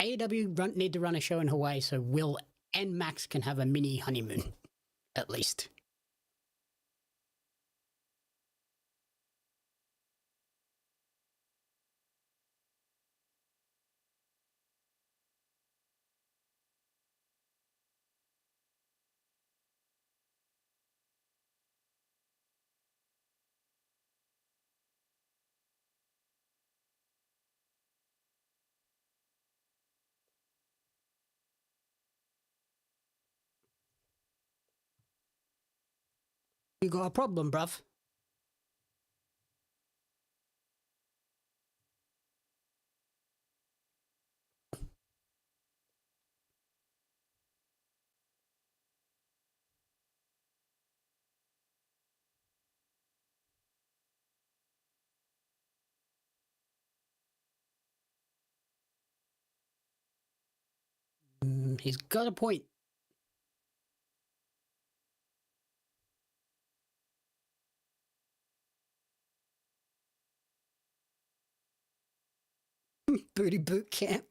AEW need to run a show in Hawaii so Will and Max can have a mini honeymoon, at least. You got a problem, bruv? He's got a point. Booty boot camp.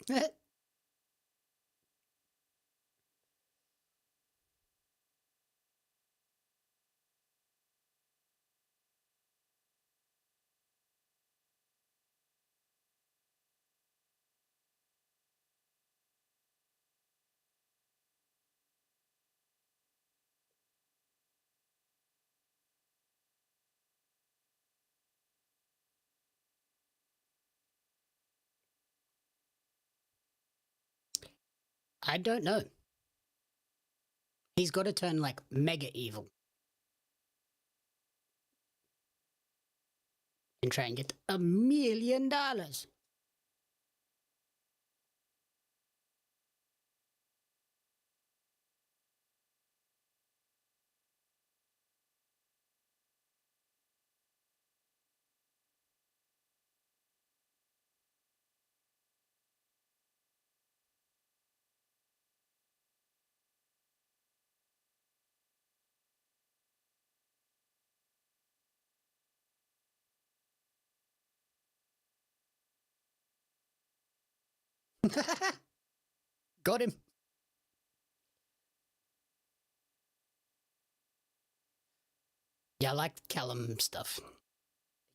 I don't know. He's got to turn like mega evil and try and get $1 million. Got him. Yeah, I like Callum stuff.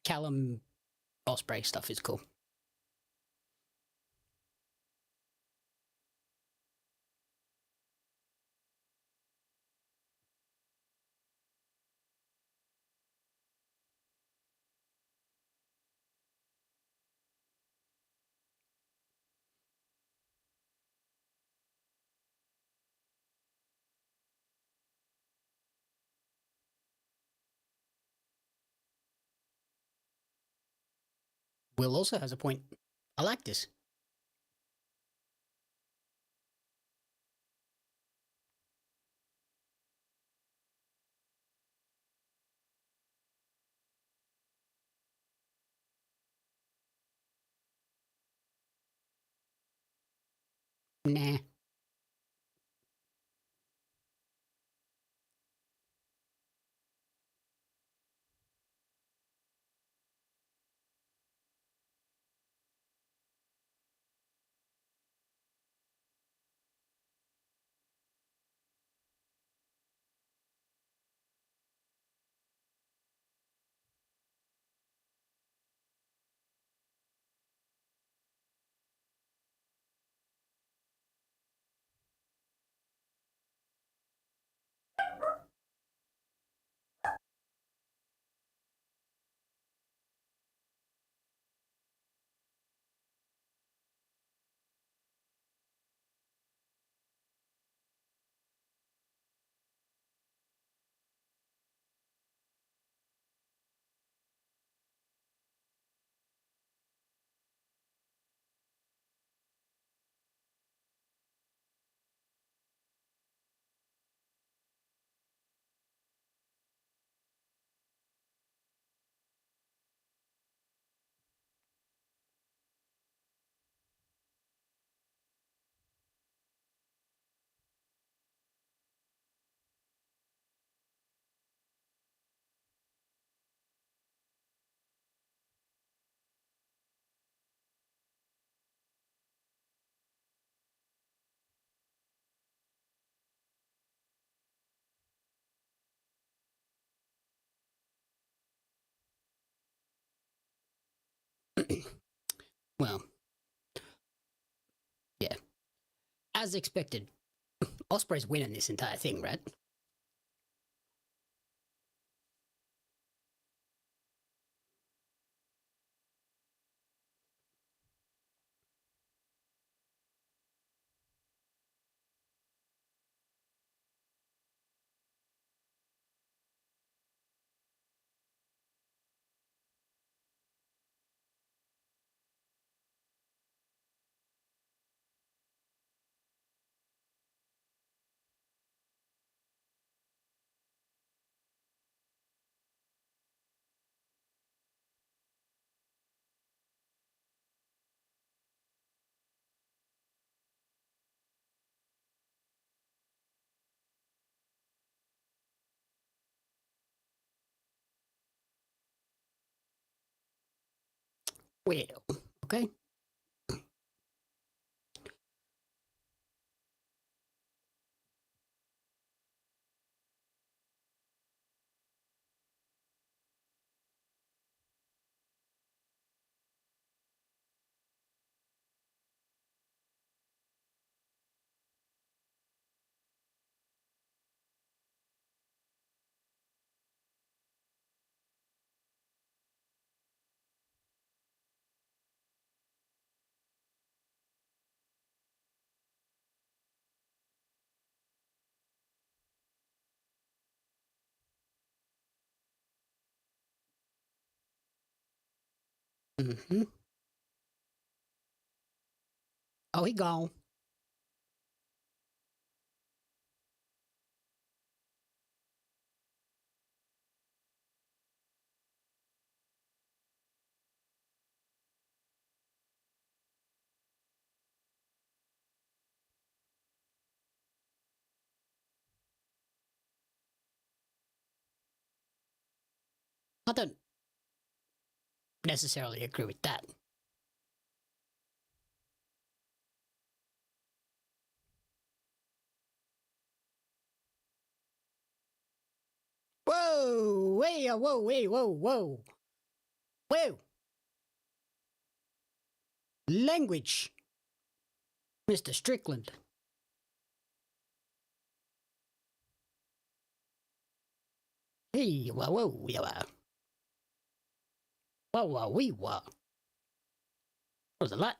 Callum Ospreay stuff is cool. Will also has a point. I like this. Nah. Well, yeah. As expected, Ospreay's winning this entire thing, right? Well, okay. Mm-hmm. Oh, he gone. I don't necessarily agree with that. Whoa! Wait! Whoa! Wait! Whoa! Whoa! Whoa! Language, Mr. Strickland. Hey! Whoa! Whoa! Yeah! Whoa! Whoa! Wee! Whoa! That was a lot.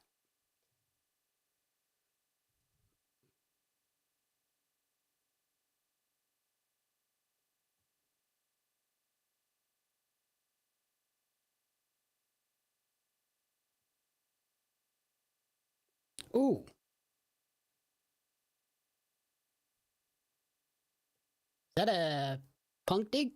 Ooh! Is that a punk dig?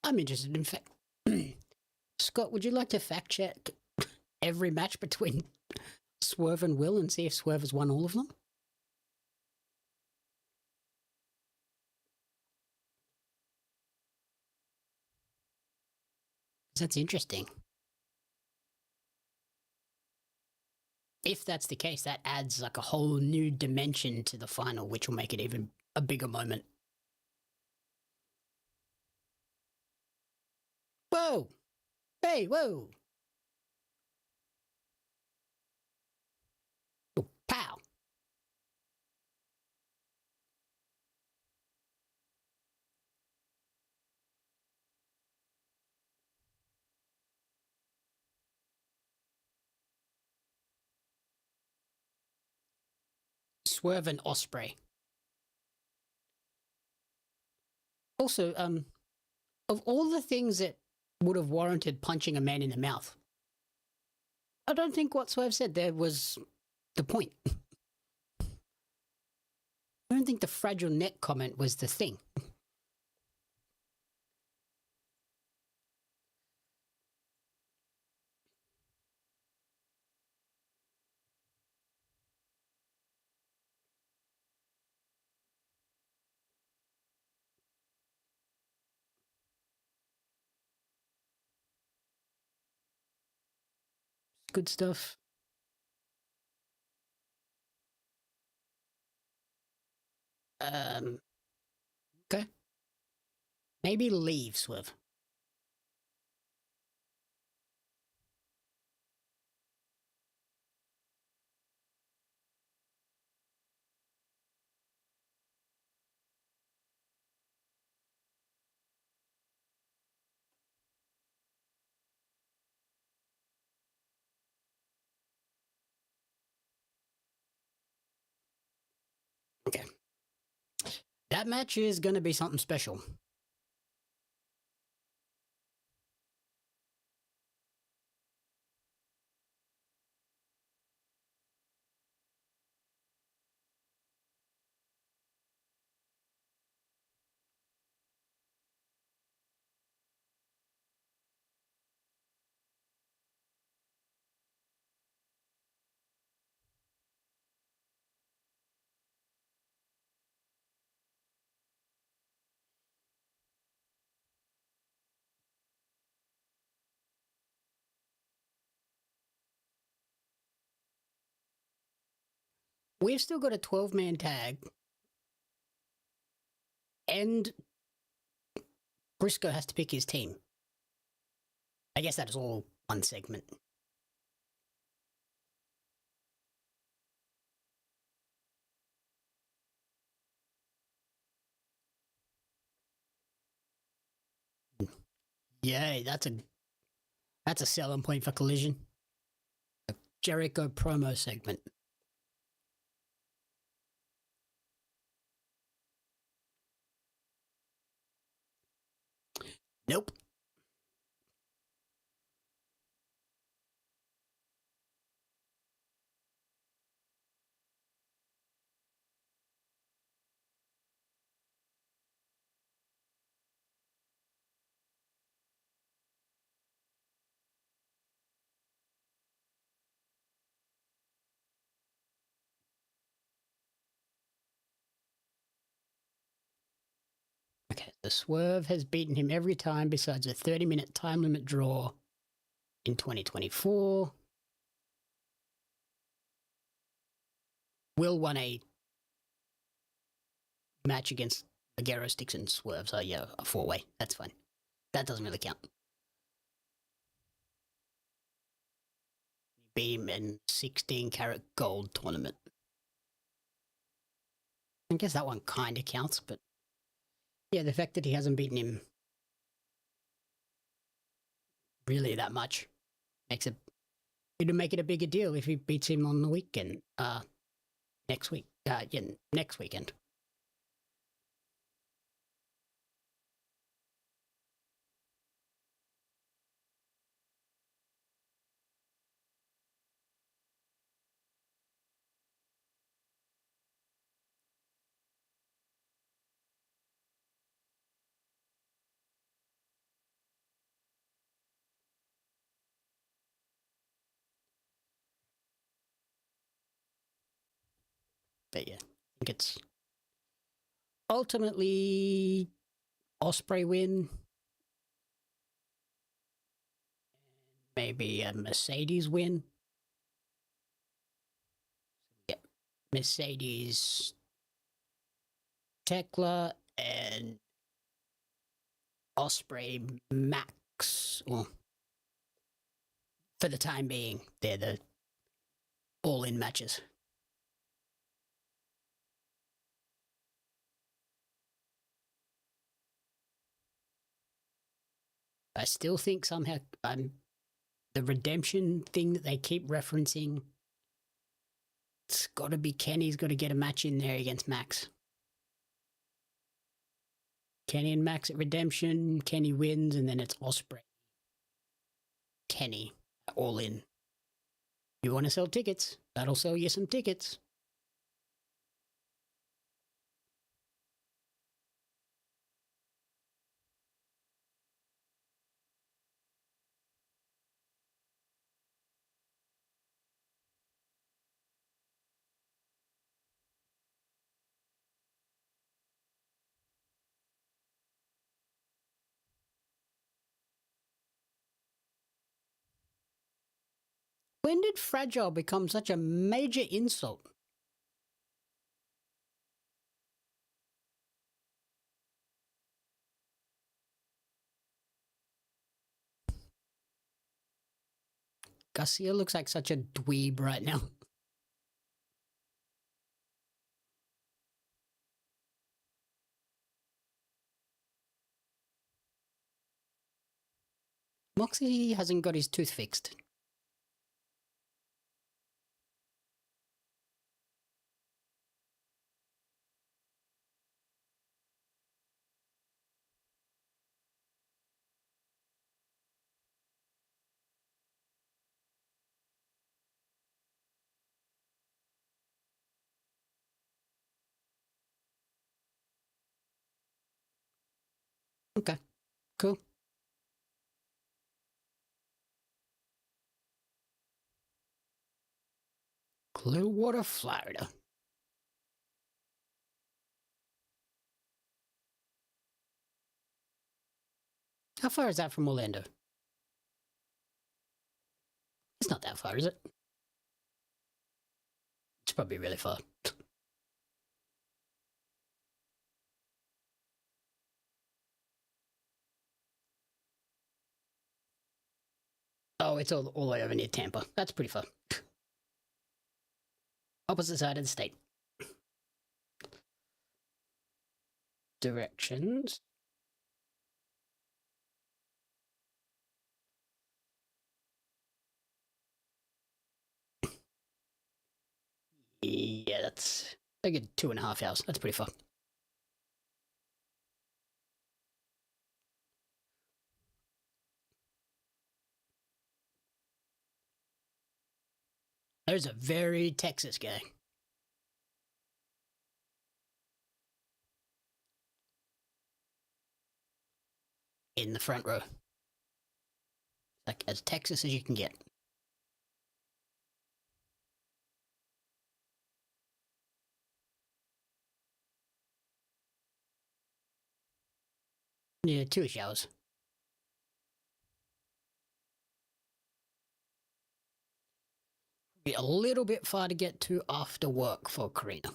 I'm interested in fact. Scott, would you like to fact check every match between Swerve and Will and see if Swerve has won all of them? That's interesting. If that's the case, that adds like a whole new dimension to the final, which will make it even a bigger moment. Whoa! Hey, whoa! Oh, pow! Swerve and Ospreay. Also, of all the things that would have warranted punching a man in the mouth, I don't think what Swerve said there was the point. I don't think the fragile neck comment was the thing. Good stuff. Okay. Maybe leave, Swerve. Okay. That match is going to be something special. We've still got a 12-man tag, and Briscoe has to pick his team. I guess that is all one segment. Yay, that's a selling point for Collision. A Jericho promo segment. Nope. Okay, the Swerve has beaten him every time besides a 30-minute time limit draw in 2024. Will won a match against Ligero, Sticks, and Swerve, so yeah, a 4-way. That's fine. That doesn't really count. Beat him in 16-carat gold tournament. I guess that one kind of counts, but yeah, the fact that he hasn't beaten him really that much makes it. It'll make it a bigger deal if he beats him on the weekend. Next week. Yeah, next weekend. But yeah, I think it's ultimately Ospreay win. Maybe a Mercedes win. Yeah, Mercedes, Tekla, and Ospreay Max. Well, for the time being, they're the all-in matches. I still think somehow the redemption thing that they keep referencing it's got to be Kenny's got to get a match in there against Max. Kenny and Max at Redemption. Kenny wins, and then it's Ospreay. Kenny, all in. You want to sell tickets? That'll sell you some tickets. When did fragile become such a major insult? Garcia looks like such a dweeb right now. Moxley hasn't got his tooth fixed. Okay, cool. Clearwater, Florida. How far is that from Orlando? It's not that far, is it? It's probably really far. Oh, it's all the way over near Tampa. That's pretty far. Opposite side of the state. Directions. Yeah, that's a good 2.5 hours. That's pretty far. There's a very Texas guy. In the front row. Like as Texas as you can get. Yeah, 2 hours. Be a little bit far to get to after work for Karina.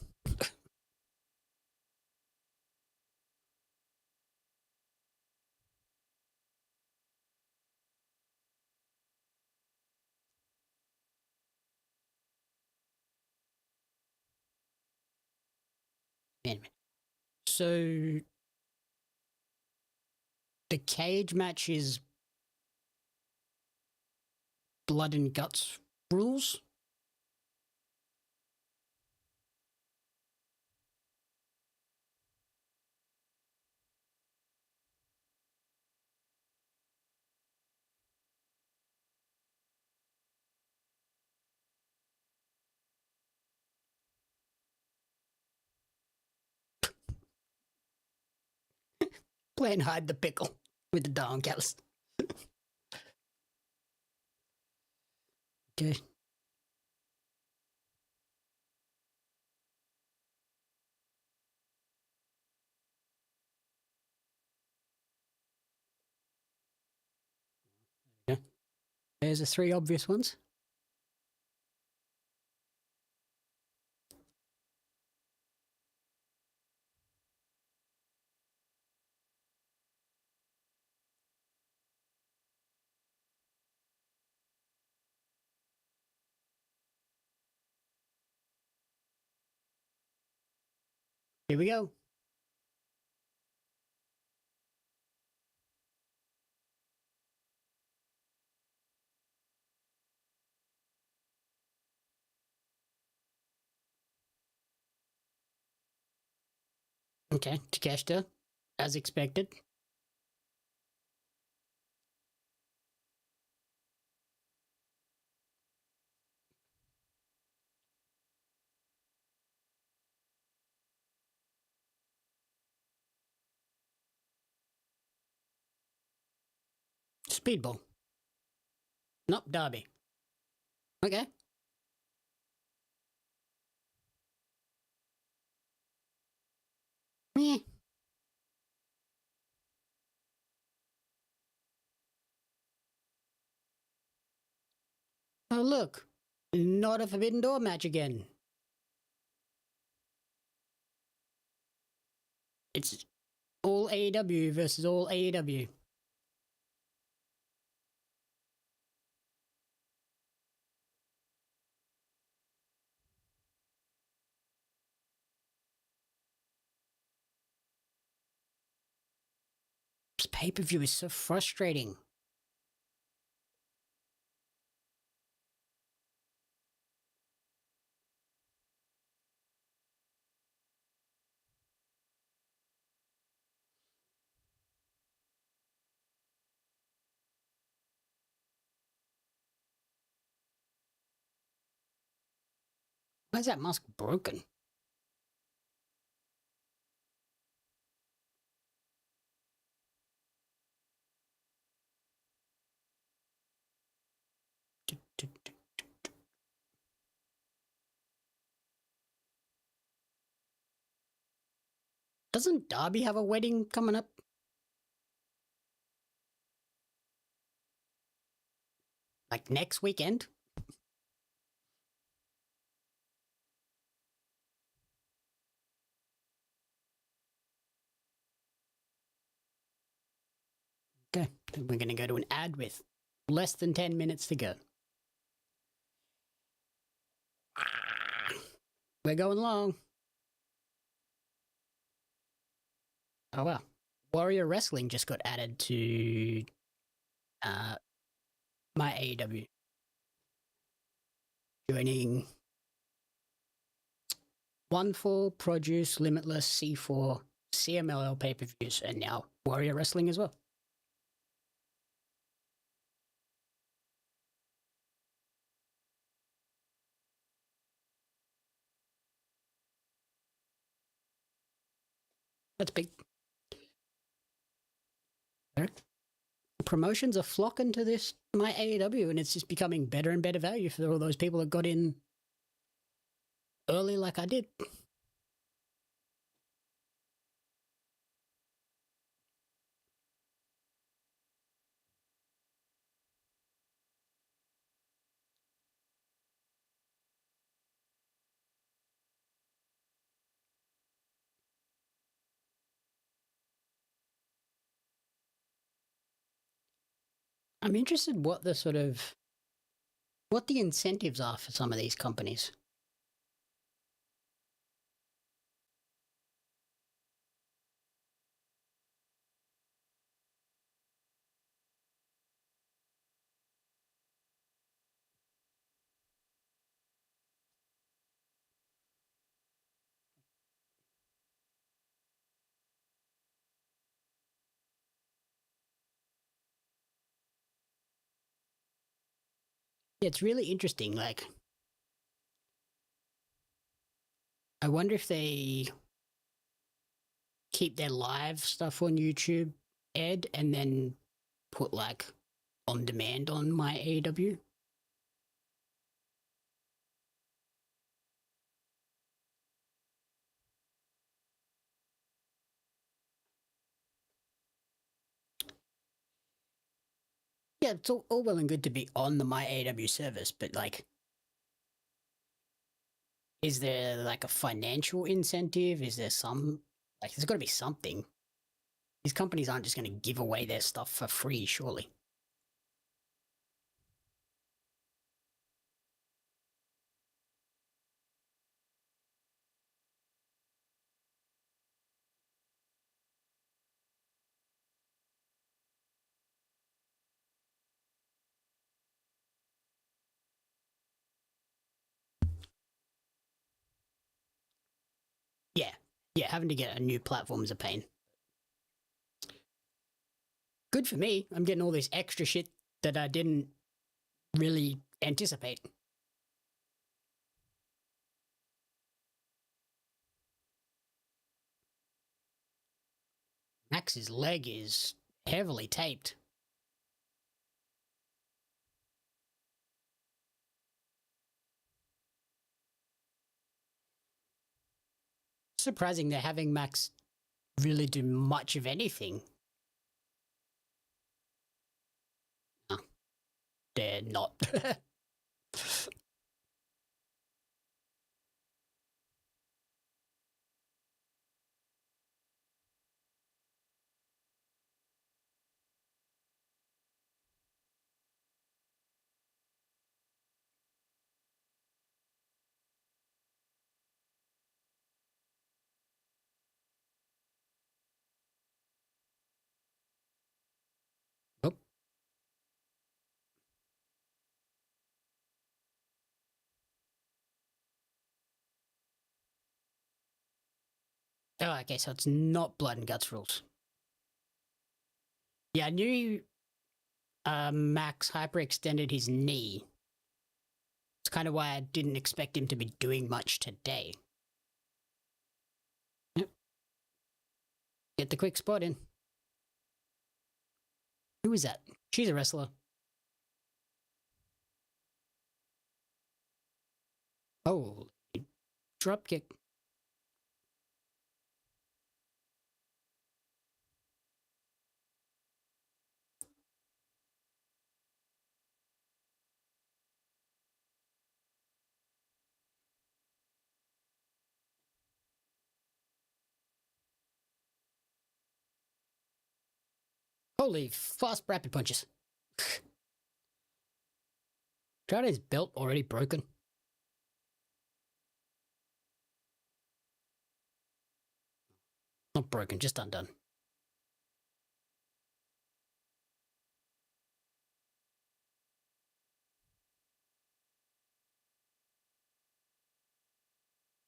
Anyway. So the cage match is blood and guts rules. Playing hide the pickle with the darn callus. Okay. Yeah. There's the 3 obvious ones. Here we go. Okay, Takeshita, as expected. Speedball. Nope, Derby. Okay. Meh. Oh, look. Not a Forbidden Door match again. It's all AEW versus all AEW. This pay-per-view is so frustrating. Why is that mask broken? Doesn't Darby have a wedding coming up? Like next weekend? Okay, then we're going to go to an ad with less than 10 minutes to go. We're going long. Oh, wow. Warrior Wrestling just got added to my AEW. Joining ONE4, Produce, Limitless, C4, CMLL pay-per-views, and now Warrior Wrestling as well. That's big. Promotions are flocking to this my AEW, and it's just becoming better and better value for all those people that got in early like I did. I'm interested what the incentives are for some of these companies. Yeah, it's really interesting. Like, I wonder if they keep their live stuff on YouTube, Ed, and then put like on demand on my AEW. Yeah, it's all well and good to be on the my AEW service, but like, is there like a financial incentive? Is there there's got to be something. These companies aren't just going to give away their stuff for free, surely. Yeah, Yeah, having to get a new platform is a pain. Good for me. I'm getting all this extra shit that I didn't really anticipate. Max's leg is heavily taped. Surprising they're having Max really do much of anything. No, they're not. Oh. Oh, okay, so it's not blood and guts rules. Yeah, I knew Max hyperextended his knee. It's kind of why I didn't expect him to be doing much today. Yep. Get the quick spot in. Who is that? She's a wrestler. Oh, drop kick. Holy fast rapid punches. Andrade's belt already broken. Not broken, just undone.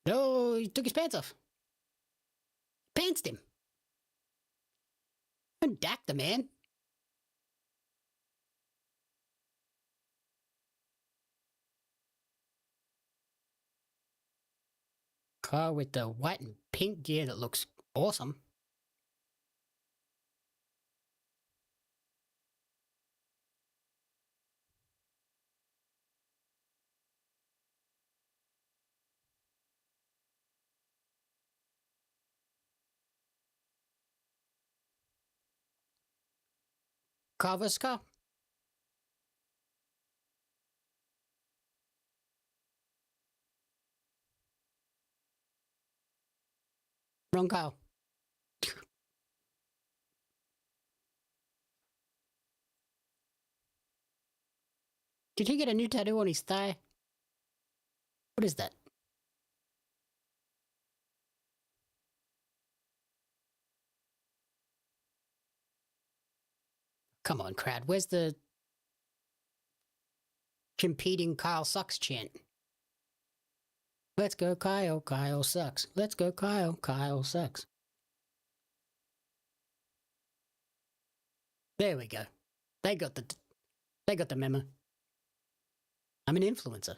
No, he took his pants off. Pantsed him. And Dak the man. Car with the white and pink gear that looks awesome. Carver's car. Wrong car. Did he get a new tattoo on his thigh? What is that? Come on, crowd. Where's the competing Kyle sucks chant? Let's go, Kyle. Kyle sucks. Let's go, Kyle. Kyle sucks. There we go. They got the memo. I'm an influencer.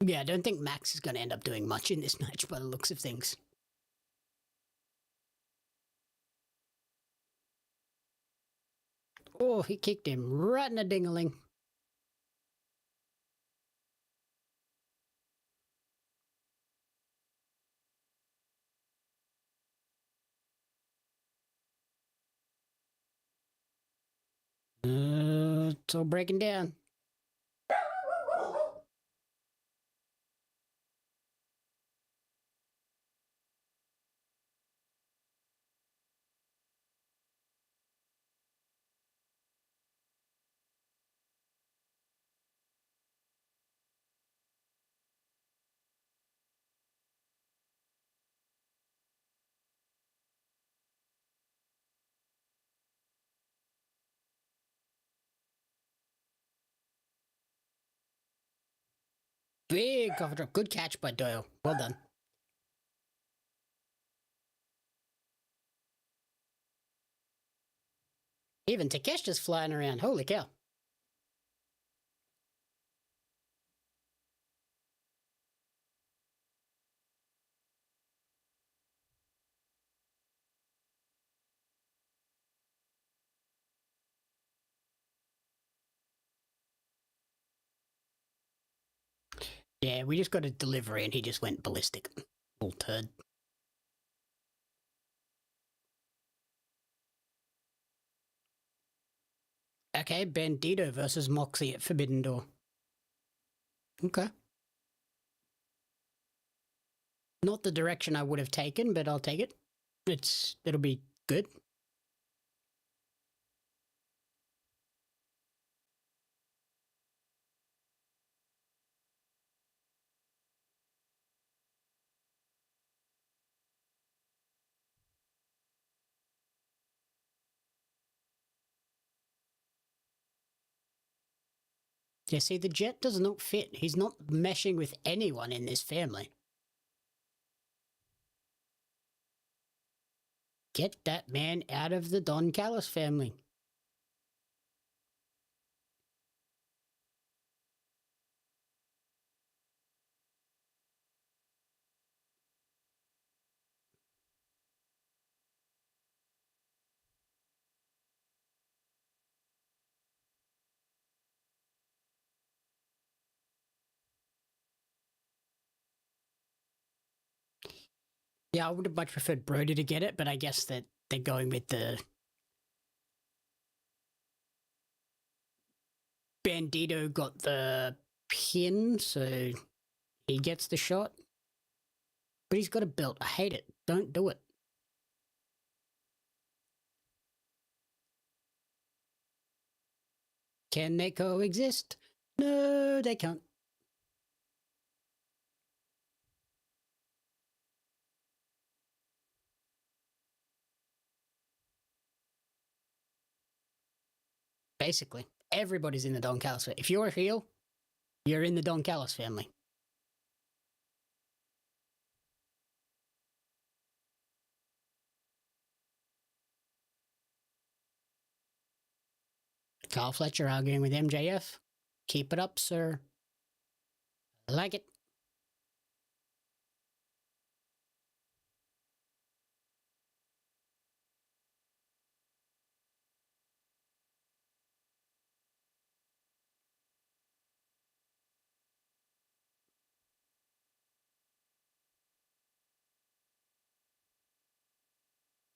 Yeah, I don't think Max is going to end up doing much in this match by the looks of things. Oh, he kicked him right in the ding-a-ling. It's all breaking down. Big cover drop. Good catch by Doyle. Well done. Even Takeshita's flying around. Holy cow. Yeah, we just got a delivery and he just went ballistic. Little turd. Okay, Bandido versus Moxley at Forbidden Door. Okay. Not the direction I would have taken, but I'll take it. It'll be good. Yeah, see, the jet does not fit. He's not meshing with anyone in this family. Get that man out of the Don Callis family. Yeah, I would have much preferred Brody to get it, but I guess that they're going with the Bandido got the pin, so he gets the shot. But he's got a belt. I hate it. Don't do it. Can they coexist? No, they can't. Basically, everybody's in the Don Callis family. If you're a heel, you're in the Don Callis family. Carl Fletcher arguing with MJF. Keep it up, sir. I like it.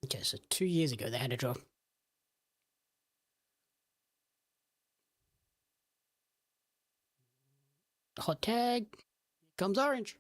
Okay, so 2 years ago they had a draw. Hot tag. Here comes Orange.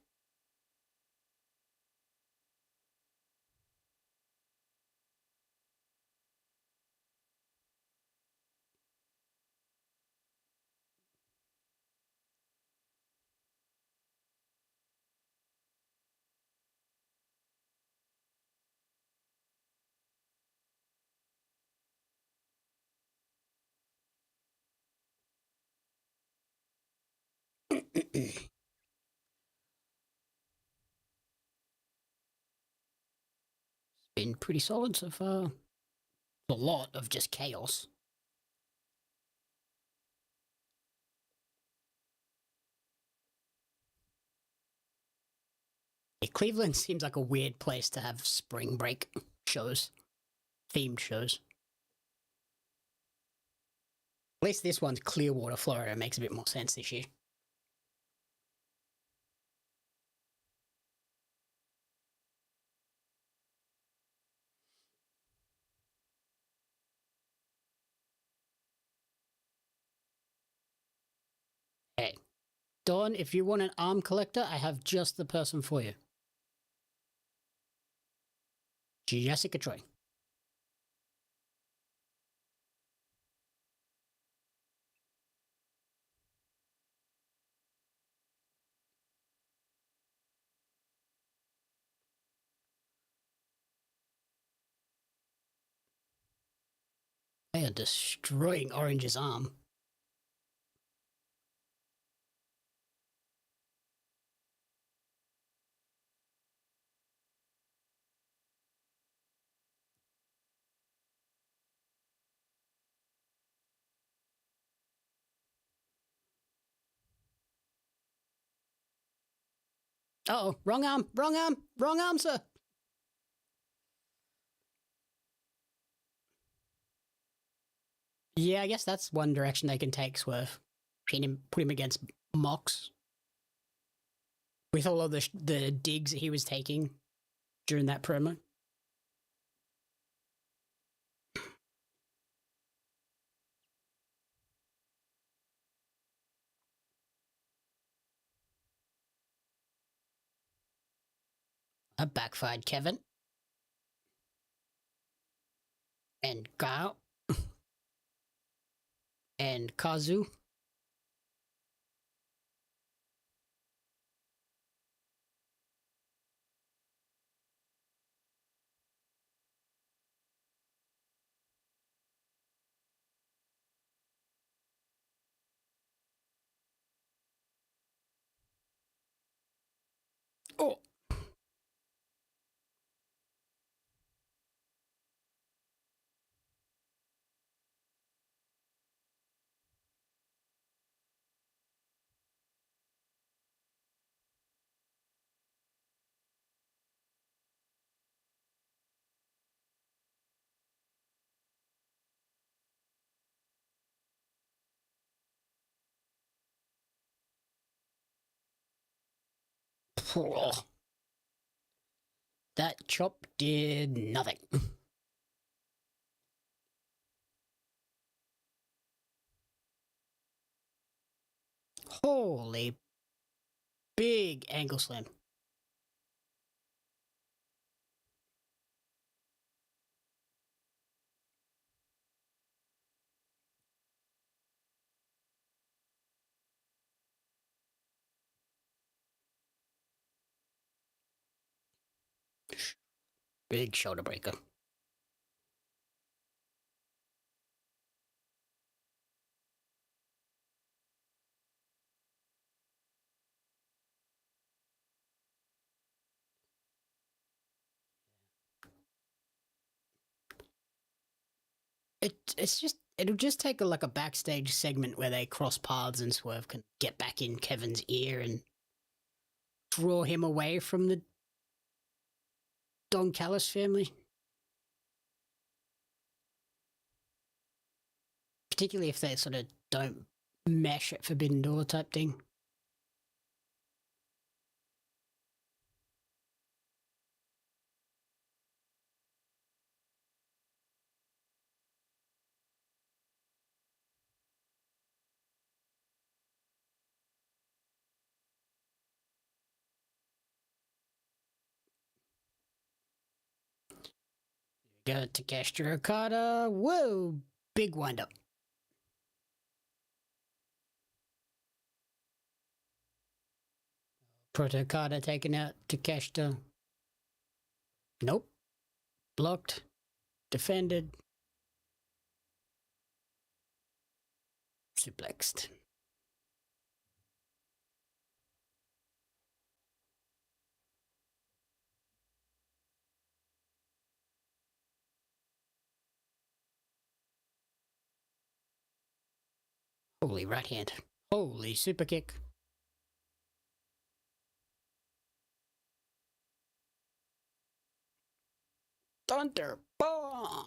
Been pretty solid so far. A lot of just chaos. Yeah, Cleveland seems like a weird place to have spring break shows, themed shows. At least this one's Clearwater, Florida. It makes a bit more sense this year. Hey, Dawn, if you want an arm collector, I have just the person for you. Jessica Troy. They are destroying Orange's arm. Uh-oh, wrong arm, wrong arm, sir. Yeah, I guess that's one direction they can take Swerve. Put him against Mox with all of the digs that he was taking during that promo. That backfired, Kevin. And Gao. And Kazu. Oh. That chop did nothing. Holy big ankle slam. Big shoulder breaker. It'll just take like a backstage segment where they cross paths and Swerve can get back in Kevin's ear and draw him away from the Don Callis family. Particularly if they sort of don't mesh at Forbidden Door type thing. Go to Takeshita Okada. Whoa, big wind up. Proto Okada taking out Takeshita. Nope. Blocked. Defended. Suplexed. Holy right hand. Holy super kick. Thunder bomb.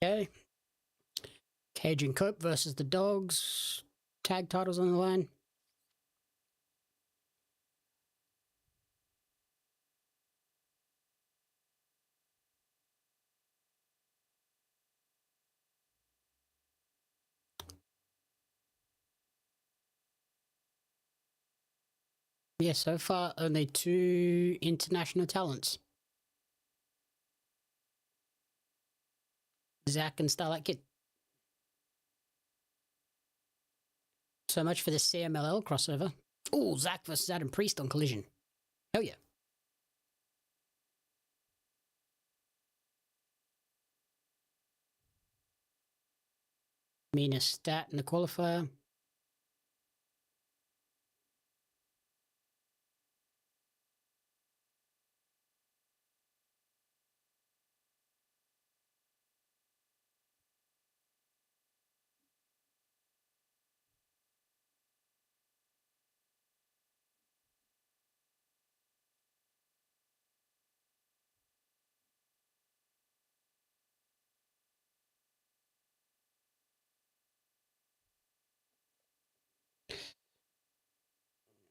Okay. Cage and Cope versus the Dogs. Tag titles on the line. Yeah, so far only 2 international talents. Zack and Starlight Kid. So much for the CMLL crossover. Oh, Zack versus Adam Priest on Collision. Hell yeah. Mina stat in the qualifier.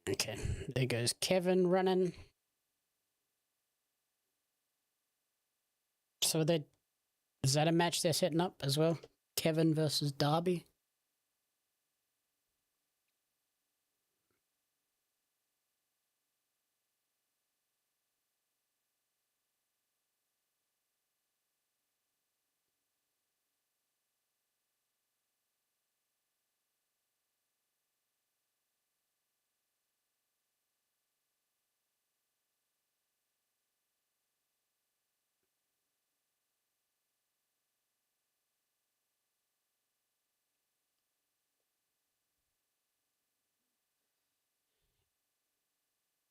Okay, there goes Kevin running. So is that a match they're setting up as well? Kevin versus Darby?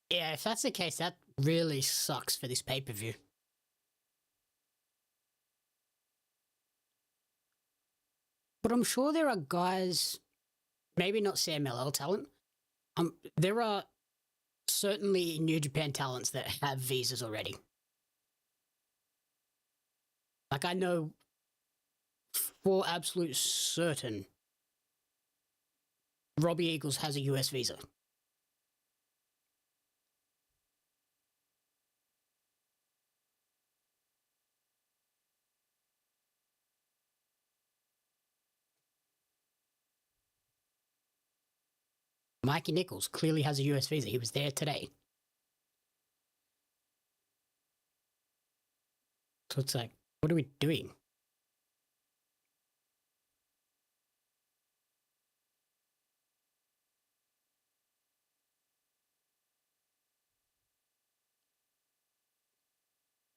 Yeah, if that's the case, that really sucks for this pay-per-view. But I'm sure there are guys, maybe not Sam LL talent. There are certainly New Japan talents that have visas already. Like I know for absolute certain Robbie Eagles has a US visa. Mikey Nichols clearly has a US visa. He was there today. So it's like, what are we doing?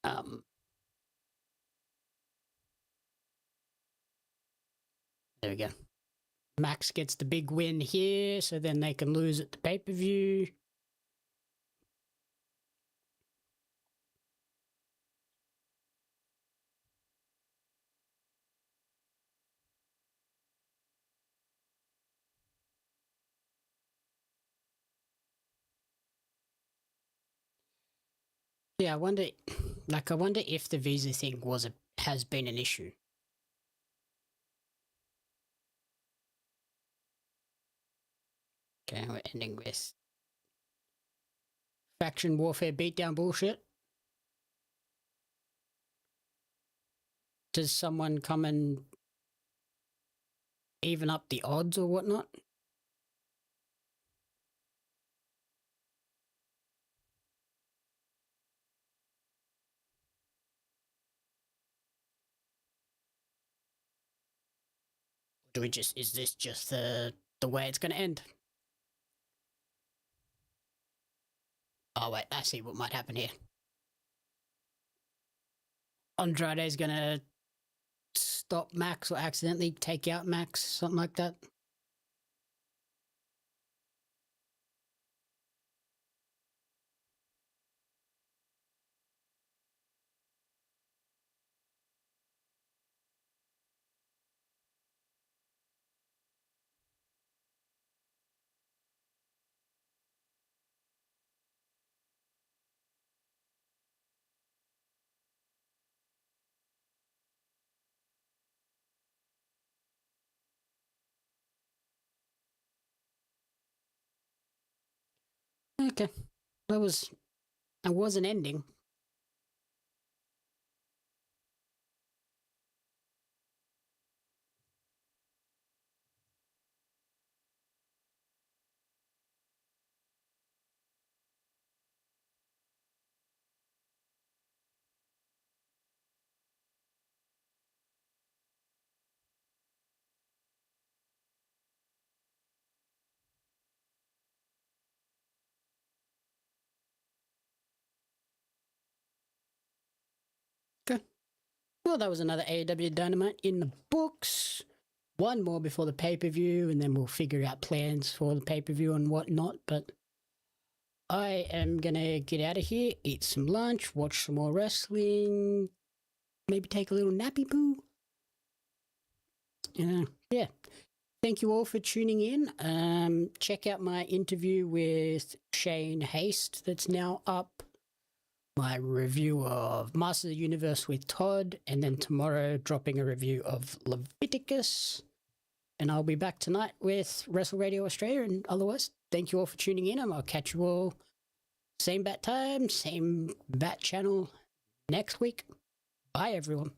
Um, there we go. Max gets the big win here, so then they can lose at the pay-per-view. Yeah, I wonder if the visa thing has been an issue. Okay, we're ending with faction warfare beatdown bullshit. Does someone come and even up the odds or whatnot? Do we is this just the way it's going to end? Oh wait, I see what might happen here. Andrade's going to stop Max or accidentally take out Max, something like that. Okay, that was an ending. Okay. Well, that was another AEW Dynamite in the books. One more before the pay-per-view, and then we'll figure out plans for the pay-per-view and whatnot. But I am going to get out of here, eat some lunch, watch some more wrestling, maybe take a little nappy poo. Yeah. Thank you all for tuning in. Check out my interview with Shane Haste that's now up. My review of Master of the Universe with Todd, and then tomorrow dropping a review of Leviticus. and I'll be back tonight with Wrestle Radio Australia. And otherwise, thank you all for tuning in, and I'll catch you all same bat time, same bat channel next week. Bye, everyone.